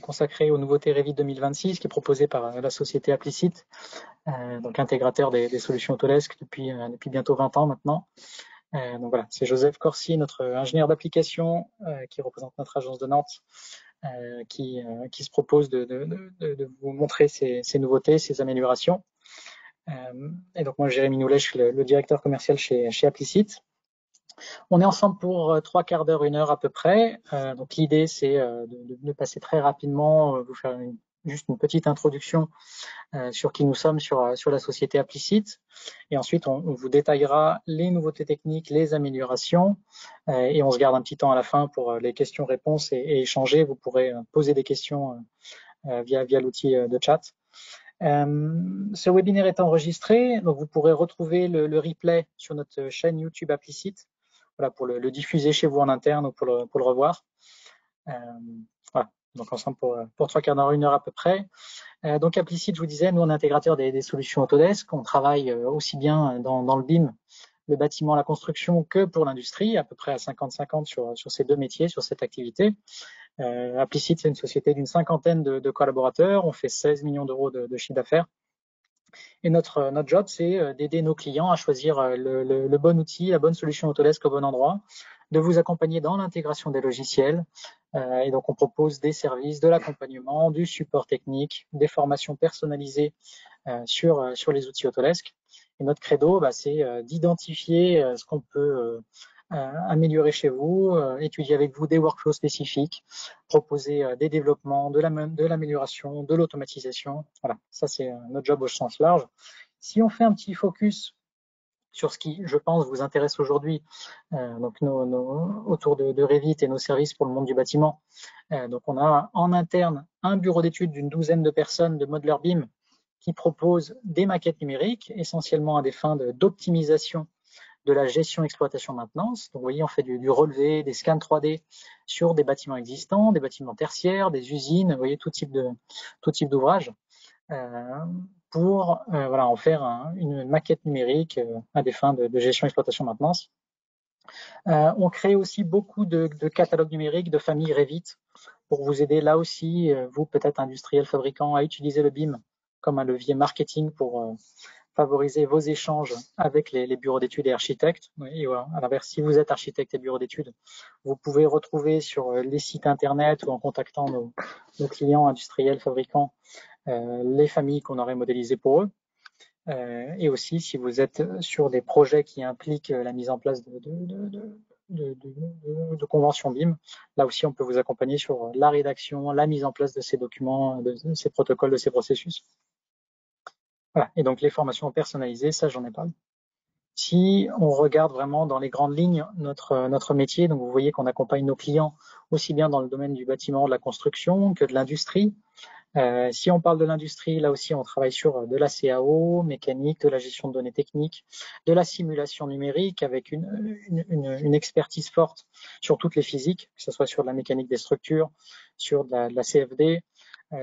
consacré aux nouveautés Revit 2026 qui est proposé par la société Applicite, donc intégrateur des solutions Autodesk depuis bientôt 20 ans maintenant. Donc voilà, c'est Joseph Corsi, notre ingénieur d'application qui représente notre agence de Nantes, qui se propose de vous montrer ces nouveautés, ces améliorations. Et donc moi, Jérémy Noulèche, le directeur commercial chez Applicite. On est ensemble pour 3/4 d'heure, 1 heure à peu près. Donc l'idée, c'est de passer très rapidement, vous faire juste une petite introduction sur qui nous sommes, sur la société Applicite. Et ensuite, on vous détaillera les nouveautés techniques, les améliorations. Et on se garde un petit temps à la fin pour les questions-réponses et échanger. Vous pourrez poser des questions via l'outil de chat. Ce webinaire est enregistré, donc vous pourrez retrouver le replay sur notre chaîne YouTube Applicite, voilà, pour le diffuser chez vous en interne ou pour le revoir. Voilà, donc ensemble pour 3/4 d'heure, 1 heure à peu près. Donc Applicite, je vous disais, nous on est intégrateur des solutions Autodesk, on travaille aussi bien dans le BIM, le bâtiment, la construction, que pour l'industrie, à peu près à 50-50 sur ces deux métiers, sur cette activité. Applicite, c'est une société d'une 50aine de collaborateurs, on fait 16 millions d'euros de chiffre d'affaires. Et notre job, c'est d'aider nos clients à choisir le bon outil, la bonne solution Autodesk au bon endroit, de vous accompagner dans l'intégration des logiciels. Et donc, on propose des services, de l'accompagnement, du support technique, des formations personnalisées sur les outils Autodesk. Et notre credo, c'est d'identifier ce qu'on peut améliorer chez vous, étudier avec vous des workflows spécifiques, proposer des développements, de l'amélioration, de l'automatisation. Voilà, ça c'est notre job au sens large. Si on fait un petit focus sur ce qui, je pense, vous intéresse aujourd'hui, donc autour de Revit et nos services pour le monde du bâtiment. Donc on a en interne un bureau d'études d'une 12aine de personnes de Modeler BIM qui propose des maquettes numériques, essentiellement à des fins d'optimisation de la gestion, exploitation, maintenance. Donc, vous voyez, on fait du relevé, des scans 3D sur des bâtiments existants, des bâtiments tertiaires, des usines, vous voyez, tout type d'ouvrage, pour voilà, en faire une maquette numérique à des fins de gestion, exploitation, maintenance. On crée aussi beaucoup de catalogues numériques de familles Revit pour vous aider là aussi, vous peut-être industriels, fabricants, à utiliser le BIM comme un levier marketing pour favoriser vos échanges avec les bureaux d'études et architectes. Et voilà. À l'inverse, si vous êtes architecte et bureau d'études, vous pouvez retrouver sur les sites internet ou en contactant nos clients industriels, fabricants, les familles qu'on aurait modélisées pour eux. Et aussi, si vous êtes sur des projets qui impliquent la mise en place de conventions BIM, là aussi, on peut vous accompagner sur la rédaction, la mise en place de ces documents, de ces protocoles, de ces processus. Voilà. Et donc, les formations personnalisées, ça, j'en ai parlé. Si on regarde vraiment dans les grandes lignes notre métier, donc vous voyez qu'on accompagne nos clients aussi bien dans le domaine du bâtiment, de la construction que de l'industrie. Si on parle de l'industrie, là aussi on travaille sur de la CAO, mécanique, de la gestion de données techniques, de la simulation numérique avec une expertise forte sur toutes les physiques, que ce soit sur de la mécanique des structures, sur de la CFD,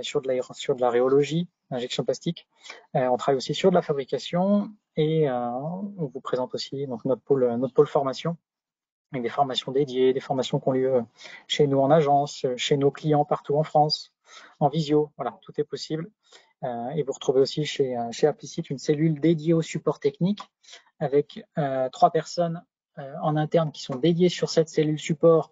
sur de la rhéologie, injection plastique. On travaille aussi sur de la fabrication et on vous présente aussi donc notre pôle formation avec des formations dédiées, des formations qui ont lieu chez nous en agence, chez nos clients partout en France, en visio. Voilà, tout est possible. Et vous retrouvez aussi chez Applicite une cellule dédiée au support technique avec 3 personnes en interne qui sont dédiées sur cette cellule support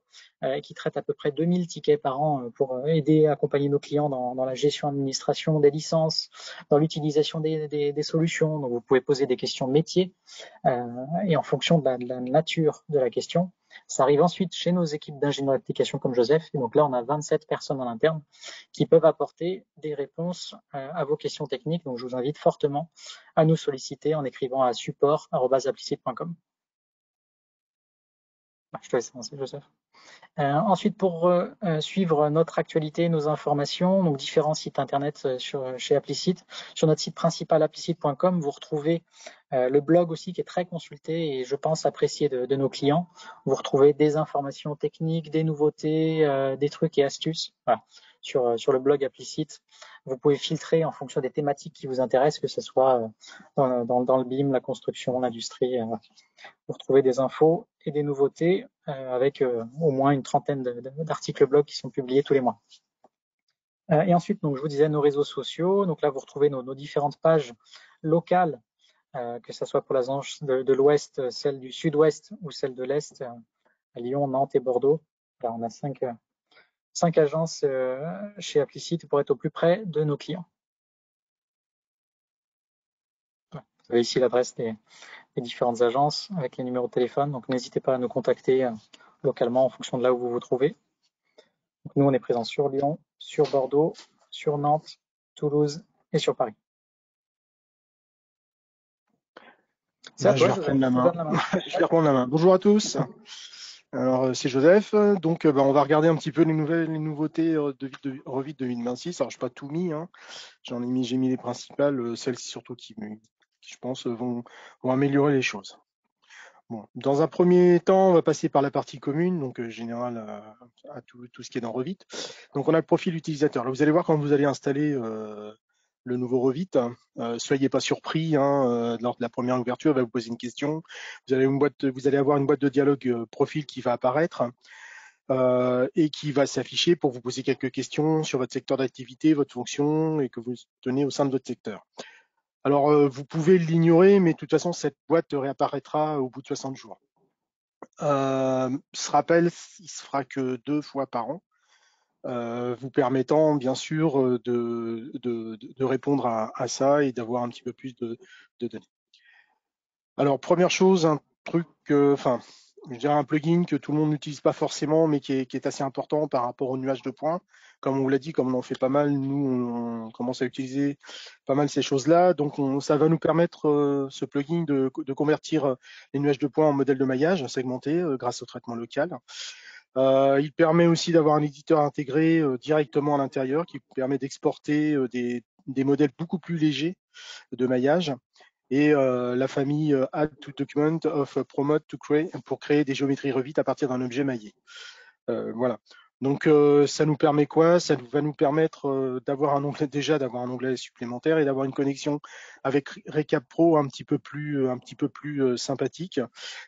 qui traite à peu près 2000 tickets par an pour aider, accompagner nos clients dans la gestion, administration des licences, dans l'utilisation des solutions. Donc vous pouvez poser des questions métiers et en fonction de la nature de la question, ça arrive ensuite chez nos équipes d'ingénieurs d'application comme Joseph. Et donc là, on a 27 personnes en interne qui peuvent apporter des réponses à vos questions techniques. Donc je vous invite fortement à nous solliciter en écrivant à support@applicite.com. Je te laisse avancer, Joseph. Ensuite, pour suivre notre actualité, nos informations, donc différents sites internet chez Applicite. Sur notre site principal applicite.com, vous retrouvez le blog aussi qui est très consulté et je pense apprécié de nos clients. Vous retrouvez des informations techniques, des nouveautés, des trucs et astuces. Voilà. Sur le blog Applicite, vous pouvez filtrer en fonction des thématiques qui vous intéressent, que ce soit dans le BIM, la construction, l'industrie. Vous retrouvez des infos et des nouveautés avec au moins une trentaine d'articles blog qui sont publiés tous les mois. Et ensuite, donc, je vous disais nos réseaux sociaux. Donc là, vous retrouvez nos différentes pages locales, que ce soit pour la zone de l'Ouest, celle du Sud-Ouest ou celle de l'Est, à Lyon, Nantes et Bordeaux. Là, on a cinq agences chez Applicite pour être au plus près de nos clients. Voilà. Vous avez ici l'adresse des différentes agences avec les numéros de téléphone. Donc n'hésitez pas à nous contacter localement en fonction de là où vous vous trouvez. Donc, nous, on est présents sur Lyon, sur Bordeaux, sur Nantes, Toulouse et sur Paris. C'est à Je toi, vais Joseph, reprendre la je te main. donne la main. Je vais reprendre la main. Bonjour à tous. Alors, c'est Joseph. Donc, on va regarder un petit peu les nouveautés de Revit 2026. Alors, je n'ai pas tout mis, hein. J'ai mis les principales, celles-ci surtout qui, je pense, vont améliorer les choses. Bon, dans un premier temps, on va passer par la partie commune, donc générale à tout ce qui est dans Revit. Donc, on a le profil utilisateur. Là, vous allez voir quand vous allez installer le nouveau Revit, soyez pas surpris, hein, lors de la première ouverture, elle va vous poser une question. Vous allez avoir une boîte de dialogue profil qui va apparaître et qui va s'afficher pour vous poser quelques questions sur votre secteur d'activité, votre fonction et que vous tenez au sein de votre secteur. Alors, vous pouvez l'ignorer, mais de toute façon, cette boîte réapparaîtra au bout de 60 jours. Ce rappel, il se fera que 2 fois par an, vous permettant bien sûr de répondre à ça et d'avoir un petit peu plus de données. Alors, première chose, un truc, enfin, je dirais un plugin que tout le monde n'utilise pas forcément, mais qui est assez important par rapport au nuage de points. Comme on vous l'a dit, comme on en fait pas mal, nous, on commence à utiliser pas mal ces choses-là. Donc, ça va nous permettre, ce plugin, de convertir les nuages de points en modèle de maillage segmenté grâce au traitement local. Il permet aussi d'avoir un éditeur intégré directement à l'intérieur qui permet d'exporter des modèles beaucoup plus légers de maillage et la famille Add to Document of Promote to Create pour créer des géométries Revit à partir d'un objet maillé. Voilà. Donc ça nous permet quoi? Ça va nous permettre d'avoir un onglet supplémentaire et d'avoir une connexion avec Recap Pro un petit peu plus sympathique,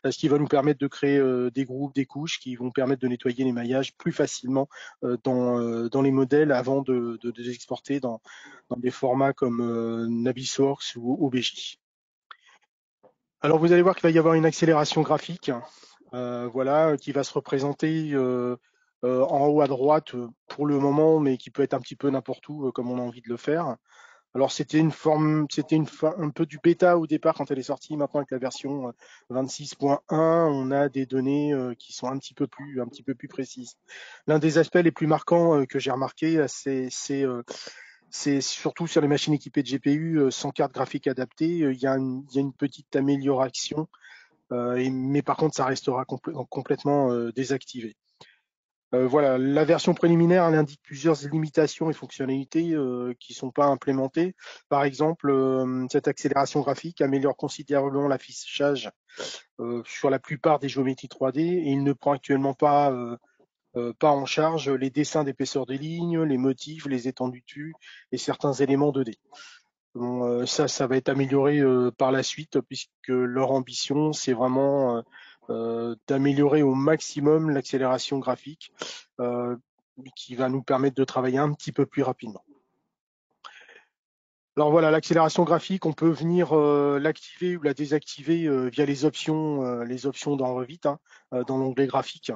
ce qui va nous permettre de créer des groupes, des couches qui vont permettre de nettoyer les maillages plus facilement dans les modèles avant de les exporter dans des formats comme Navisworks ou OBJ. Alors vous allez voir qu'il va y avoir une accélération graphique, voilà, qui va se représenter en haut à droite pour le moment, mais qui peut être un petit peu n'importe où comme on a envie de le faire. Alors un peu du bêta au départ quand elle est sortie. Maintenant avec la version 26.1, on a des données qui sont un petit peu plus précises. L'un des aspects les plus marquants que j'ai remarqué, c'est surtout sur les machines équipées de GPU sans carte graphique adaptée, il y a une petite amélioration, mais par contre, ça restera complètement désactivé. Voilà, la version préliminaire, elle indique plusieurs limitations et fonctionnalités qui ne sont pas implémentées. Par exemple, cette accélération graphique améliore considérablement l'affichage sur la plupart des géométries 3D et il ne prend actuellement pas en charge les dessins d'épaisseur des lignes, les motifs, les étendues et certains éléments 2D. Bon, ça va être amélioré par la suite, puisque leur ambition, c'est vraiment d'améliorer au maximum l'accélération graphique, euh, qui va nous permettre de travailler un petit peu plus rapidement. Alors voilà, l'accélération graphique, on peut venir l'activer ou la désactiver via les options dans Revit, hein, dans l'onglet graphique.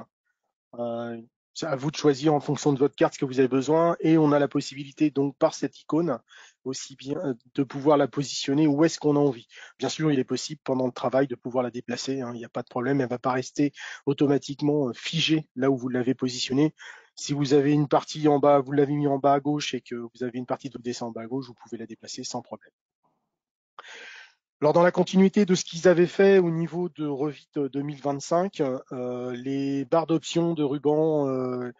Euh, c'est à vous de choisir en fonction de votre carte ce que vous avez besoin et on a la possibilité donc par cette icône aussi bien de pouvoir la positionner où est-ce qu'on a envie. Bien sûr, il est possible pendant le travail de pouvoir la déplacer, hein, il n'y a pas de problème, elle ne va pas rester automatiquement figée là où vous l'avez positionnée. Si vous avez une partie en bas, vous l'avez mis en bas à gauche et que vous avez une partie de votre dessin en bas à gauche, vous pouvez la déplacer sans problème. Alors dans la continuité de ce qu'ils avaient fait au niveau de Revit 2025, les barres d'options de ruban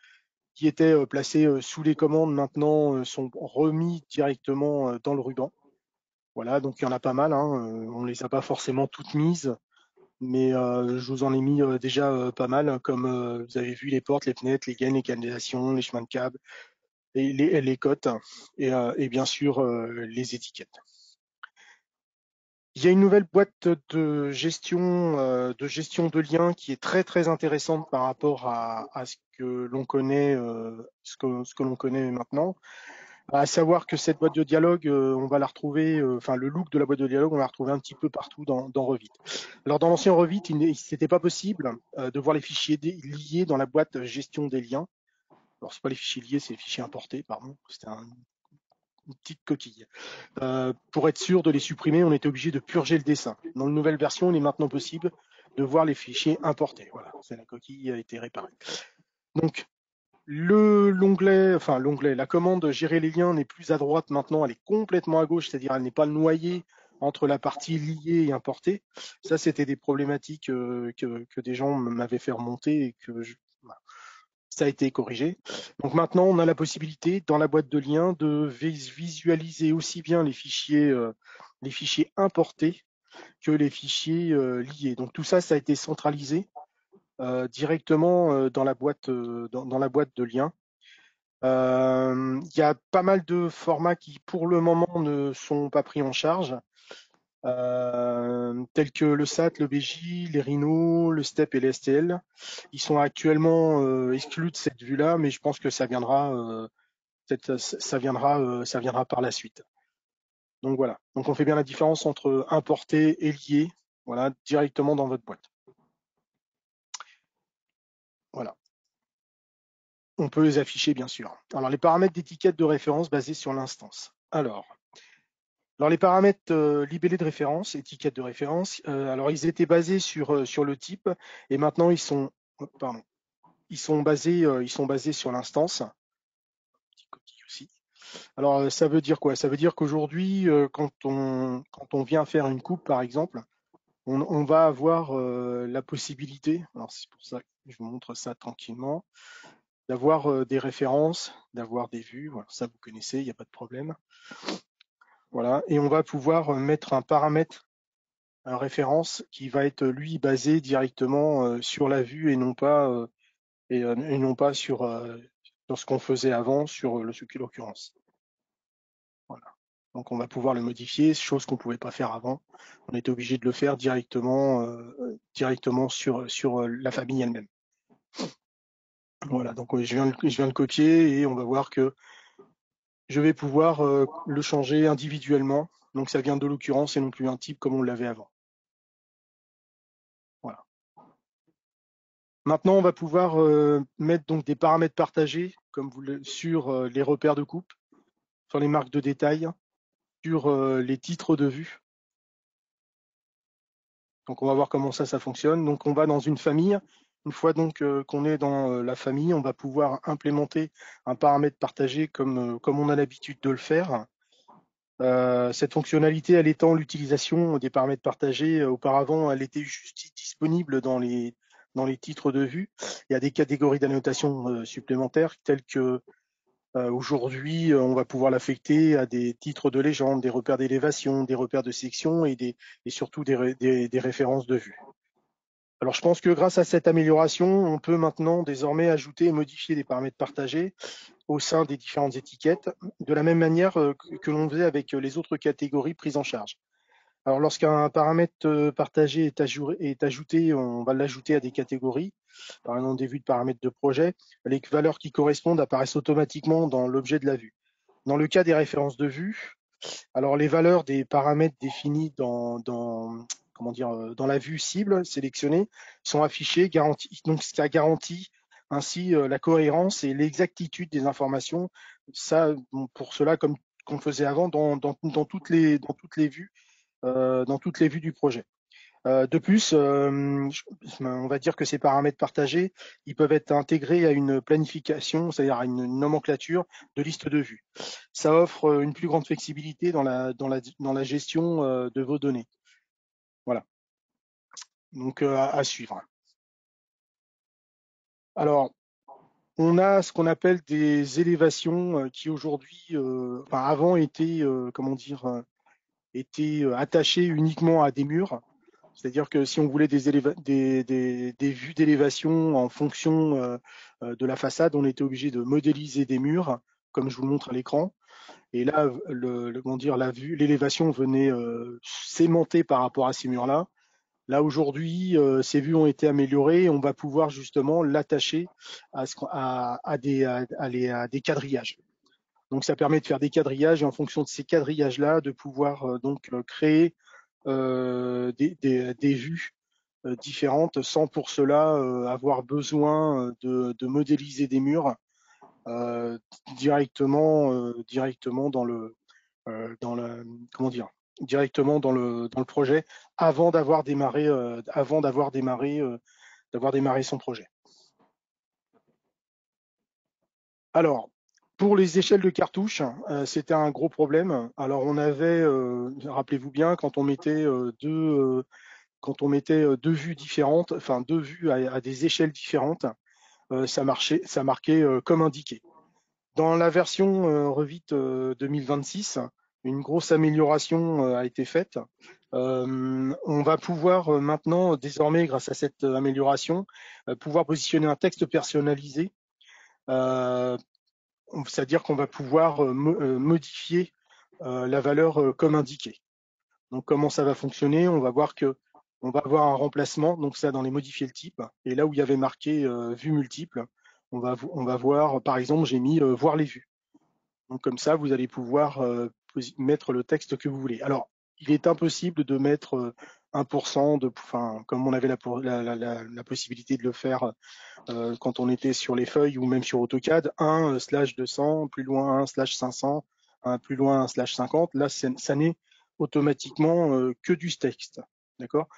qui étaient placées sous les commandes maintenant sont remis directement dans le ruban. Voilà, donc il y en a pas mal, hein, on ne les a pas forcément toutes mises, mais je vous en ai mis déjà pas mal, comme vous avez vu les portes, les fenêtres, les gaines, les canalisations, les chemins de câbles, et les cotes, et bien sûr les étiquettes. Il y a une nouvelle boîte de gestion de liens qui est très très intéressante par rapport à ce que l'on connaît, ce que l'on connaît maintenant. À savoir que cette boîte de dialogue, on va la retrouver, enfin le look de la boîte de dialogue, on va la retrouver un petit peu partout dans Revit. Alors dans l'ancien Revit, n'était pas possible de voir les fichiers liés dans la boîte gestion des liens. Alors c'est pas les fichiers liés, c'est les fichiers importés, pardon. C'était une petite coquille. Pour être sûr de les supprimer, on était obligé de purger le dessin. Dans la nouvelle version, il est maintenant possible de voir les fichiers importés. Voilà, c'est la coquille a été réparée. Donc la commande gérer les liens n'est plus à droite maintenant, elle est complètement à gauche, c'est-à-dire elle n'est pas noyée entre la partie liée et importée. Ça, c'était des problématiques que des gens m'avaient fait remonter et voilà, ça a été corrigé. Donc maintenant, on a la possibilité dans la boîte de liens de visualiser aussi bien les fichiers importés que les fichiers liés. Donc tout ça, ça a été centralisé directement dans la boîte de liens. Il y a pas mal de formats qui, pour le moment, ne sont pas pris en charge, tels que le SAT, le BJ, les Rhino, le STEP et les STL. Ils sont actuellement exclus de cette vue-là, mais je pense que ça viendra par la suite. Donc voilà. Donc on fait bien la différence entre importer et lier, voilà, directement dans votre boîte. Voilà. On peut les afficher, bien sûr. Alors, les paramètres d'étiquette de référence basés sur l'instance. Alors les paramètres libellés de référence, étiquette de référence, alors ils étaient basés sur le type et maintenant ils sont basés sur l'instance. Petit coquille aussi. Alors ça veut dire quoi? Ça veut dire qu'aujourd'hui, quand on vient faire une coupe, par exemple, on va avoir la possibilité, alors c'est pour ça que je vous montre ça tranquillement, d'avoir des références, d'avoir des vues, voilà, ça vous connaissez, il n'y a pas de problème. Voilà, et on va pouvoir mettre un paramètre, un référence qui va être lui basé directement sur la vue et non pas et non pas sur ce qu'on faisait avant sur le l'occurrence. Voilà. Donc on va pouvoir le modifier, chose qu'on ne pouvait pas faire avant. On était obligé de le faire directement sur la famille elle-même. Voilà, donc je viens de copier et on va voir que je vais pouvoir le changer individuellement. Donc ça vient de l'occurrence et non plus un type comme on l'avait avant. Voilà. Maintenant, on va pouvoir mettre donc des paramètres partagés comme sur les repères de coupe, sur les marques de détail, sur les titres de vue. Donc on va voir comment ça fonctionne. Donc on va dans une famille. Une fois donc qu'on est dans la famille, on va pouvoir implémenter un paramètre partagé comme on a l'habitude de le faire. Cette fonctionnalité, elle étend l'utilisation des paramètres partagés. Auparavant, elle était juste disponible dans les titres de vue. Il y a des catégories d'annotation supplémentaires telles que aujourd'hui, on va pouvoir l'affecter à des titres de légende, des repères d'élévation, des repères de section et surtout des références de vue. Alors, je pense que grâce à cette amélioration, on peut maintenant désormais ajouter et modifier des paramètres partagés au sein des différentes étiquettes, de la même manière que l'on faisait avec les autres catégories prises en charge. Alors, lorsqu'un paramètre partagé est ajouté, on va l'ajouter à des catégories, par exemple des vues de paramètres de projet. Les valeurs qui correspondent apparaissent automatiquement dans l'objet de la vue. Dans le cas des références de vue, alors les valeurs des paramètres définis dans la vue cible sélectionnée sont affichées, donc ce qui a garanti ainsi la cohérence et l'exactitude des informations. Ça, pour cela, comme qu'on faisait avant, dans toutes les vues, dans toutes les vues du projet. De plus, on va dire que ces paramètres partagés, ils peuvent être intégrés à une planification, c'est-à-dire à une nomenclature de liste de vues. Ça offre une plus grande flexibilité dans la gestion de vos données. Voilà. Donc à suivre. Alors, on a ce qu'on appelle des élévations qui aujourd'hui, enfin avant étaient, étaient attachées uniquement à des murs. C'est-à-dire que si on voulait des vues d'élévation en fonction de la façade, on était obligé de modéliser des murs comme je vous le montre à l'écran. Et là, comment dire, l'élévation venait s'aimanter par rapport à ces murs-là. Là, aujourd'hui, ces vues ont été améliorées et on va pouvoir justement l'attacher à des quadrillages. Donc, ça permet de faire des quadrillages et en fonction de ces quadrillages-là, de pouvoir créer des vues différentes sans pour cela avoir besoin de modéliser des murs directement comment dire, directement dans le projet d'avoir démarré son projet. Alors, pour les échelles de cartouches, c'était un gros problème. Alors, on avait, rappelez-vous bien, quand on mettait deux vues différentes, enfin deux vues à des échelles différentes, ça marquait comme indiqué. Dans la version Revit 2026, une grosse amélioration a été faite. On va pouvoir maintenant, désormais, grâce à cette amélioration, pouvoir positionner un texte personnalisé. C'est-à-dire qu'on va pouvoir modifier la valeur comme indiqué. Donc, comment ça va fonctionner? On va voir que on va avoir un remplacement, donc ça dans les modifier le type. Et là où il y avait marqué vue multiple, on va voir, par exemple, j'ai mis voir les vues. Donc comme ça, vous allez pouvoir mettre le texte que vous voulez. Alors, il est impossible de mettre 1% comme on avait la possibilité de le faire quand on était sur les feuilles ou même sur AutoCAD, 1/200, plus loin 1/500, plus loin 1/50. Là, ça n'est automatiquement que du texte. D'accord?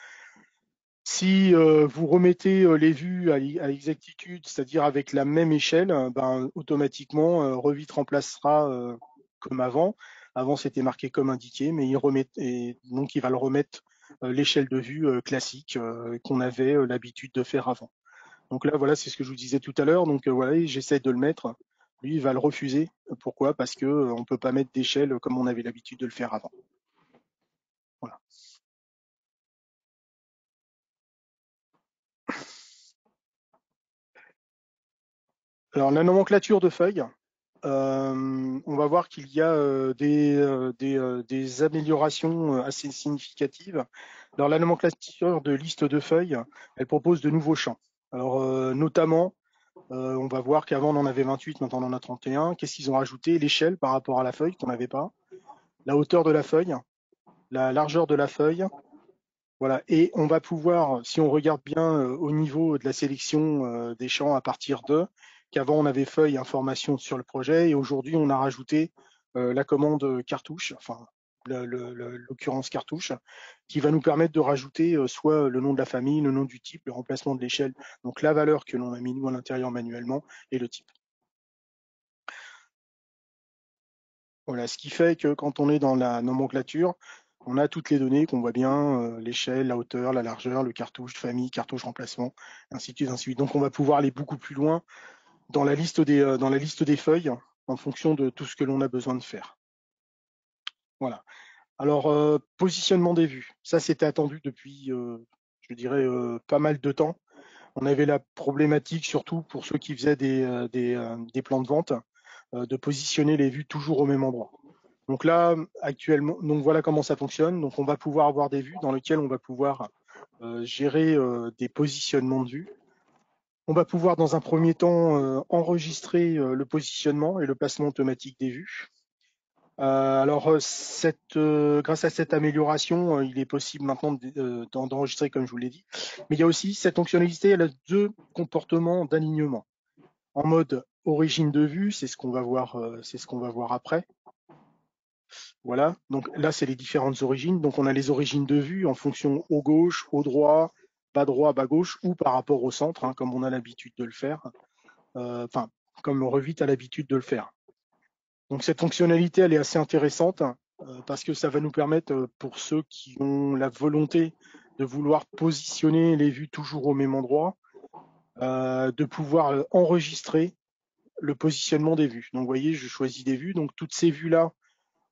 Si vous remettez les vues à exactitude, c'est-à-dire avec la même échelle, ben, automatiquement, Revit remplacera comme avant. Avant, c'était marqué comme indiqué, mais donc il va le remettre l'échelle de vue classique qu'on avait l'habitude de faire avant. Donc là, voilà, c'est ce que je vous disais tout à l'heure. Donc voilà, j'essaie de le mettre. Lui, il va le refuser. Pourquoi? Parce que on peut pas mettre d'échelle comme on avait l'habitude de le faire avant. Voilà. Alors la nomenclature de feuilles, on va voir qu'il y a des améliorations assez significatives. Alors la nomenclature de liste de feuilles, elle propose de nouveaux champs. Alors notamment, on va voir qu'avant on en avait 28, maintenant on en a 31. Qu'est-ce qu'ils ont rajouté? L'échelle par rapport à la feuille, qu'on n'avait pas. La hauteur de la feuille, la largeur de la feuille. Voilà. Et on va pouvoir, si on regarde bien au niveau de la sélection des champs à partir de, qu'avant on avait feuille information sur le projet et aujourd'hui on a rajouté la commande cartouche, enfin l'occurrence cartouche, qui va nous permettre de rajouter soit le nom de la famille, le nom du type, le remplacement de l'échelle, donc la valeur que l'on a mis nous à l'intérieur manuellement et le type. Voilà, ce qui fait que quand on est dans la nomenclature, on a toutes les données qu'on voit bien, l'échelle, la hauteur, la largeur, le cartouche famille, cartouche remplacement, ainsi de suite, ainsi de suite. Donc on va pouvoir aller beaucoup plus loin dans la liste des feuilles en fonction de tout ce que l'on a besoin de faire. Voilà. Alors, positionnement des vues. Ça, c'était attendu depuis, je dirais, pas mal de temps. On avait la problématique, surtout pour ceux qui faisaient des plans de vente, de positionner les vues toujours au même endroit. Donc là, actuellement, donc voilà comment ça fonctionne. Donc on va pouvoir avoir des vues dans lesquelles on va pouvoir gérer des positionnements de vues. On va pouvoir dans un premier temps enregistrer le positionnement et le placement automatique des vues. Alors grâce à cette amélioration, il est possible maintenant d'enregistrer comme je vous l'ai dit. Mais il y a aussi cette fonctionnalité, elle a deux comportements d'alignement. En mode origine de vue, c'est ce qu'on va voir après. Voilà, donc là, c'est les différentes origines. Donc, on a les origines de vue en fonction au gauche, au droit, bas gauche, ou par rapport au centre, hein, comme on a l'habitude de le faire. Enfin, comme Revit a l'habitude de le faire. Donc, cette fonctionnalité, elle est assez intéressante parce que ça va nous permettre, pour ceux qui ont la volonté de vouloir positionner les vues toujours au même endroit, de pouvoir enregistrer le positionnement des vues. Donc, vous voyez, je choisis des vues. Donc, toutes ces vues-là,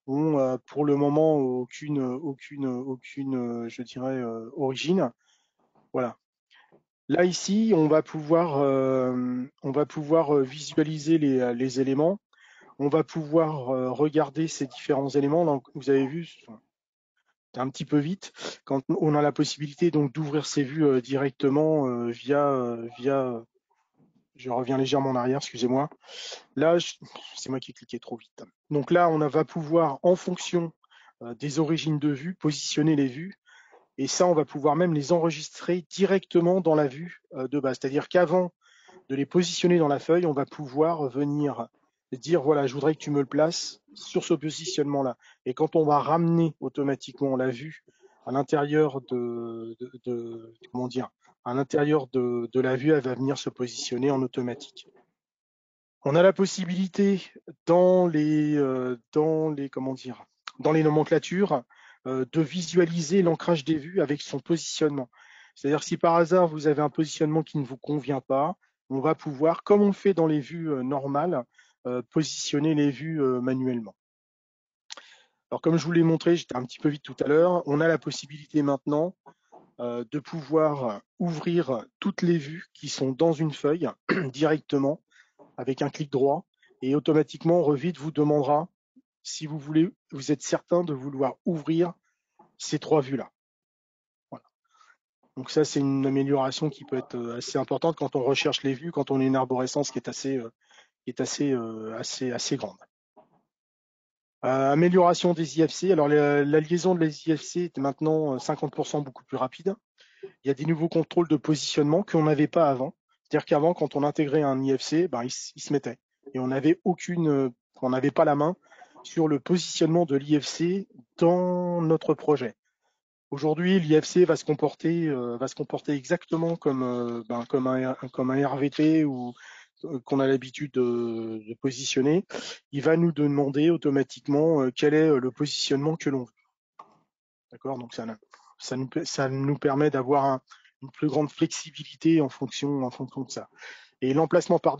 ont pour le moment aucune je dirais, origine. Voilà. Là ici, on va pouvoir visualiser les éléments. on va pouvoir regarder ces différents éléments. Donc, vous avez vu, c'est un petit peu vite, quand on a la possibilité donc d'ouvrir ces vues directement via je reviens légèrement en arrière, excusez-moi. Là, c'est moi qui ai cliqué trop vite. Donc là, va pouvoir, en fonction des origines de vue, positionner les vues. Et ça, on va pouvoir même les enregistrer directement dans la vue de base. C'est-à-dire qu'avant de les positionner dans la feuille, on va pouvoir venir dire, voilà, je voudrais que tu me le places sur ce positionnement-là. Et quand on va ramener automatiquement la vue à l'intérieur comment dire, à l'intérieur de la vue, elle va venir se positionner en automatique. On a la possibilité comment dire, dans les nomenclatures de visualiser l'ancrage des vues avec son positionnement. C'est-à-dire si par hasard vous avez un positionnement qui ne vous convient pas, on va pouvoir, comme on le fait dans les vues normales, positionner les vues manuellement. Alors comme je vous l'ai montré, j'étais un petit peu vite tout à l'heure, on a la possibilité maintenant de pouvoir ouvrir toutes les vues qui sont dans une feuille directement avec un clic droit et automatiquement Revit vous demandera si vous êtes certain de vouloir ouvrir ces 3 vues-là. Voilà. Donc ça, c'est une amélioration qui peut être assez importante quand on recherche les vues, quand on a une arborescence qui est assez grande. Amélioration des IFC. Alors la liaison de les IFC est maintenant 50% beaucoup plus rapide. Il y a des nouveaux contrôles de positionnement qu'on n'avait pas avant. C'est-à-dire qu'avant, quand on intégrait un IFC, il se mettait. Et on n'avait pas la main sur le positionnement de l'IFC dans notre projet. Aujourd'hui, l'IFC va se comporter exactement comme un RVT ou qu'on a l'habitude de positionner. Il va nous demander automatiquement quel est le positionnement que l'on veut. D'accord, donc ça nous permet d'avoir une plus grande flexibilité en fonction de ça. Et l'emplacement par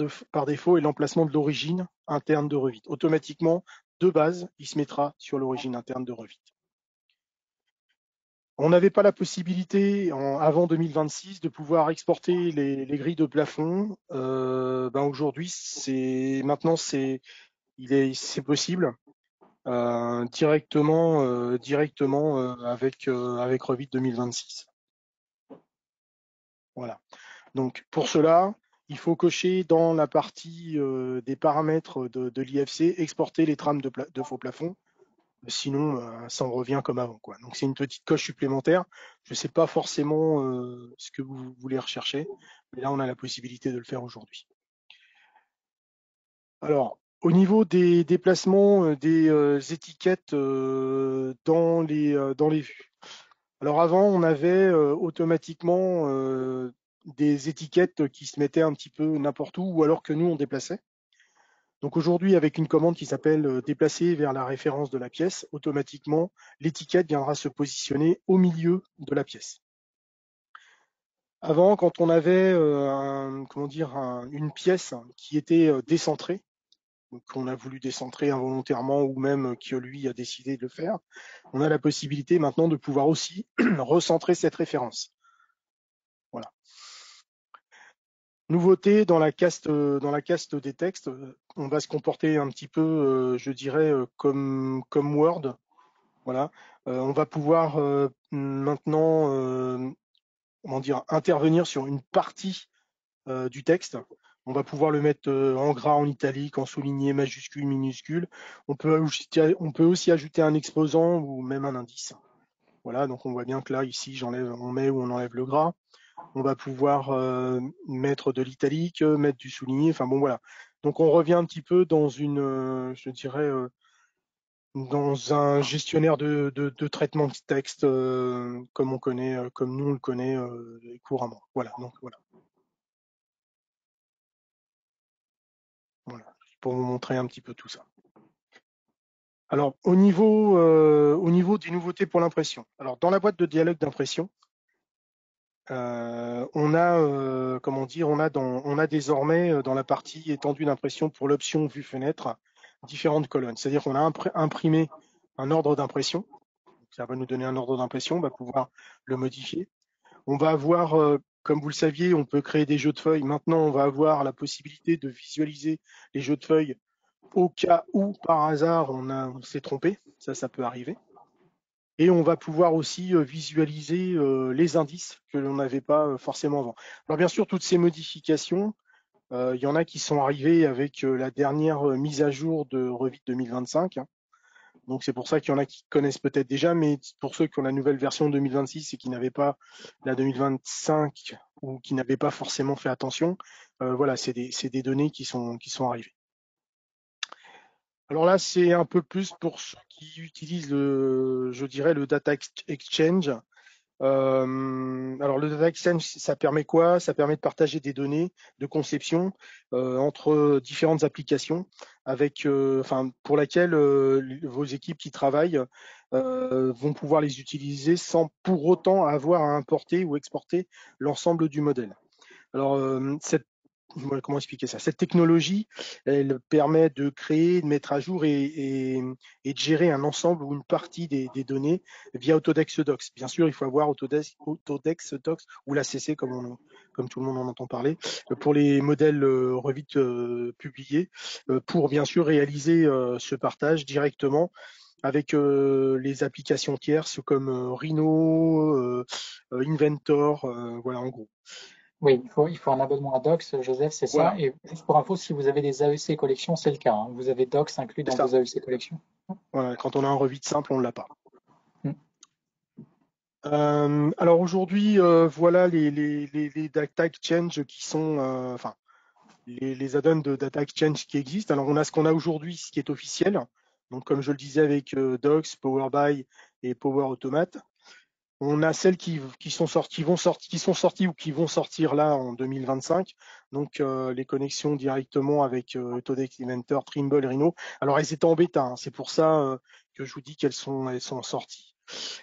défaut est l'emplacement de l'origine interne de Revit. Automatiquement, de base, il se mettra sur l'origine interne de Revit. On n'avait pas la possibilité avant 2026 de pouvoir exporter les grilles de plafond. Aujourd'hui, c'est possible directement avec Revit 2026. Voilà. Donc pour cela, il faut cocher dans la partie des paramètres de l'IFC, exporter les trames de faux plafond. Sinon, ça en revient comme avant, quoi. Donc c'est une petite coche supplémentaire. Je ne sais pas forcément ce que vous voulez rechercher, mais là on a la possibilité de le faire aujourd'hui. Alors, au niveau des déplacements des étiquettes dans les vues. Alors avant, on avait automatiquement des étiquettes qui se mettaient un petit peu n'importe où, ou alors que nous on déplaçait. Donc aujourd'hui, avec une commande qui s'appelle déplacer vers la référence de la pièce, automatiquement, l'étiquette viendra se positionner au milieu de la pièce. Avant, quand on avait une pièce qui était décentrée, qu'on a voulu décentrer involontairement ou même que lui a décidé de le faire, on a la possibilité maintenant de pouvoir aussi recentrer cette référence. Voilà. Nouveauté dans la caste des textes, on va se comporter un petit peu, je dirais, comme Word. Voilà. On va pouvoir maintenant intervenir sur une partie du texte. On va pouvoir le mettre en gras, en italique, en souligné, majuscule, minuscule. On peut aussi ajouter un exposant ou même un indice. Voilà, donc on voit bien que là, ici, on met ou on enlève le gras. On va pouvoir mettre de l'italique, mettre du souligné. Enfin bon, voilà. Donc on revient un petit peu dans je dirais, dans un gestionnaire de traitement de texte comme on connaît, comme nous on le connaît couramment. Voilà. Donc voilà. Voilà. Pour vous montrer un petit peu tout ça. Alors au niveau des nouveautés pour l'impression. Alors dans la boîte de dialogue d'impression, on a désormais dans la partie étendue d'impression pour l'option vue fenêtre différentes colonnes. C'est-à-dire qu'on a imprimé un ordre d'impression. Ça va nous donner un ordre d'impression, on va pouvoir le modifier. On va avoir, comme vous le saviez, on peut créer des jeux de feuilles. Maintenant, on va avoir la possibilité de visualiser les jeux de feuilles au cas où par hasard on s'est trompé, ça peut arriver. Et on va pouvoir aussi visualiser les indices que l'on n'avait pas forcément avant. Alors bien sûr, toutes ces modifications, il y en a qui sont arrivées avec la dernière mise à jour de Revit 2025. Hein. Donc c'est pour ça qu'il y en a qui connaissent peut-être déjà, mais pour ceux qui ont la nouvelle version 2026 et qui n'avaient pas la 2025 ou qui n'avaient pas forcément fait attention, voilà, c'est des données qui sont arrivées. Alors là, c'est un peu plus pour ceux qui utilisent je dirais, le Data Exchange. Alors le Data Exchange, ça permet quoi? Ça permet de partager des données de conception entre différentes applications, enfin, pour laquelle vos équipes qui travaillent vont pouvoir les utiliser sans pour autant avoir à importer ou exporter l'ensemble du modèle. Alors, comment expliquer ça? Cette technologie, elle permet de créer, de mettre à jour et de gérer un ensemble ou une partie des données via Autodesk Docs. Bien sûr, il faut avoir Autodesk Docs ou l'ACC, comme tout le monde en entend parler, pour les modèles Revit publiés, pour bien sûr réaliser ce partage directement avec les applications tierces comme Rhino, Inventor, voilà en gros. Oui, il faut un abonnement à Docs, Joseph, c'est ça. Voilà, Et juste pour info, si vous avez des AEC collections, c'est le cas. Hein. Vous avez Docs inclus c'est dans ça. vos AEC collections. Voilà, quand on a un Revit simple, on ne l'a pas. Hmm. Alors aujourd'hui, voilà les data exchange qui sont, enfin, les add-ons de data exchange qui existent. Alors on a ce qu'on a aujourd'hui, ce qui est officiel. Donc comme je le disais avec Docs, Power BI et Power Automate. On a celles qui sont sorties, qui sont sorties ou qui vont sortir là en 2025. Donc les connexions directement avec Autodesk Inventor, Trimble, Rhino. Alors elles étaient en bêta, hein, c'est pour ça que je vous dis elles sont sorties.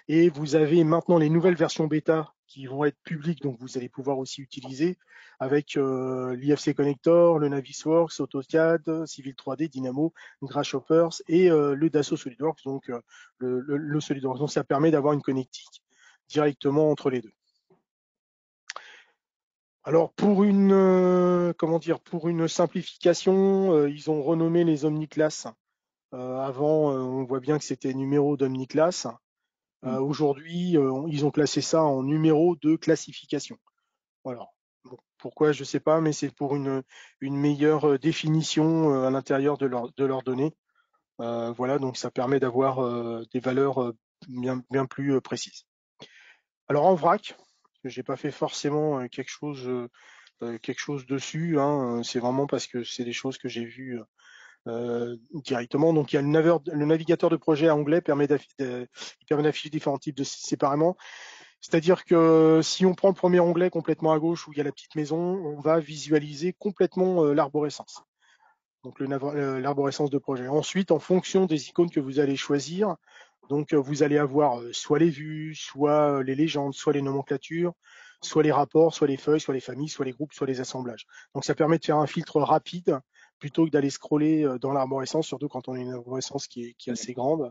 Et vous avez maintenant les nouvelles versions bêta qui vont être publiques, donc vous allez pouvoir aussi utiliser avec l'IFC Connector, le Navisworks, AutoCAD, Civil 3D, Dynamo, Grasshoppers et le Dassault SolidWorks, donc le SolidWorks. Donc ça permet d'avoir une connectique directement entre les deux. Alors pour une simplification, ils ont renommé les omniclasses. Avant, on voit bien que c'était numéro d'omniclasse. Aujourd'hui, ils ont classé ça en numéro de classification. Voilà. Bon, pourquoi, je ne sais pas, mais c'est pour une meilleure définition à l'intérieur de leurs données. Voilà, donc ça permet d'avoir des valeurs bien plus précises. Alors en vrac, j'ai pas fait forcément quelque chose dessus. Hein, c'est vraiment parce que c'est des choses que j'ai vues directement. Donc il y a le navigateur de projet anglais il permet d'afficher différents types séparément. C'est-à-dire que si on prend le premier onglet complètement à gauche où il y a la petite maison, on va visualiser complètement l'arborescence. Donc l'arborescence de projet. Ensuite, en fonction des icônes que vous allez choisir, donc vous allez avoir soit les vues, soit les légendes, soit les nomenclatures, soit les rapports, soit les feuilles, soit les familles, soit les groupes, soit les assemblages. Donc ça permet de faire un filtre rapide plutôt que d'aller scroller dans l'arborescence, surtout quand on a une arborescence qui est assez grande.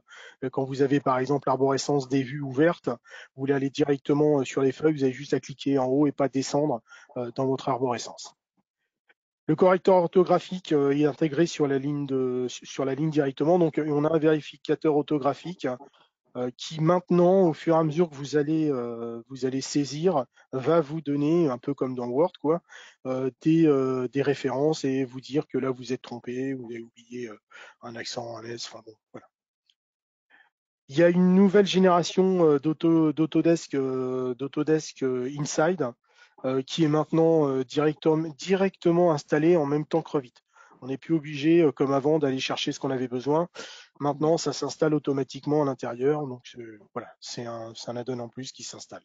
Quand vous avez par exemple l'arborescence des vues ouvertes, vous voulez aller directement sur les feuilles, vous avez juste à cliquer en haut et pas descendre dans votre arborescence. Le correcteur orthographique est intégré sur la ligne directement. Donc, on a un vérificateur orthographique qui maintenant, au fur et à mesure que vous allez saisir, va vous donner, un peu comme dans Word, quoi, des références et vous dire que là, vous êtes trompé, vous avez oublié un accent, un S, enfin bon, voilà. Il y a une nouvelle génération d'Autodesk Inside qui est maintenant directement installée en même temps que Revit. On n'est plus obligé, comme avant, d'aller chercher ce qu'on avait besoin. Maintenant, ça s'installe automatiquement à l'intérieur. Donc voilà, c'est un add-on en plus qui s'installe.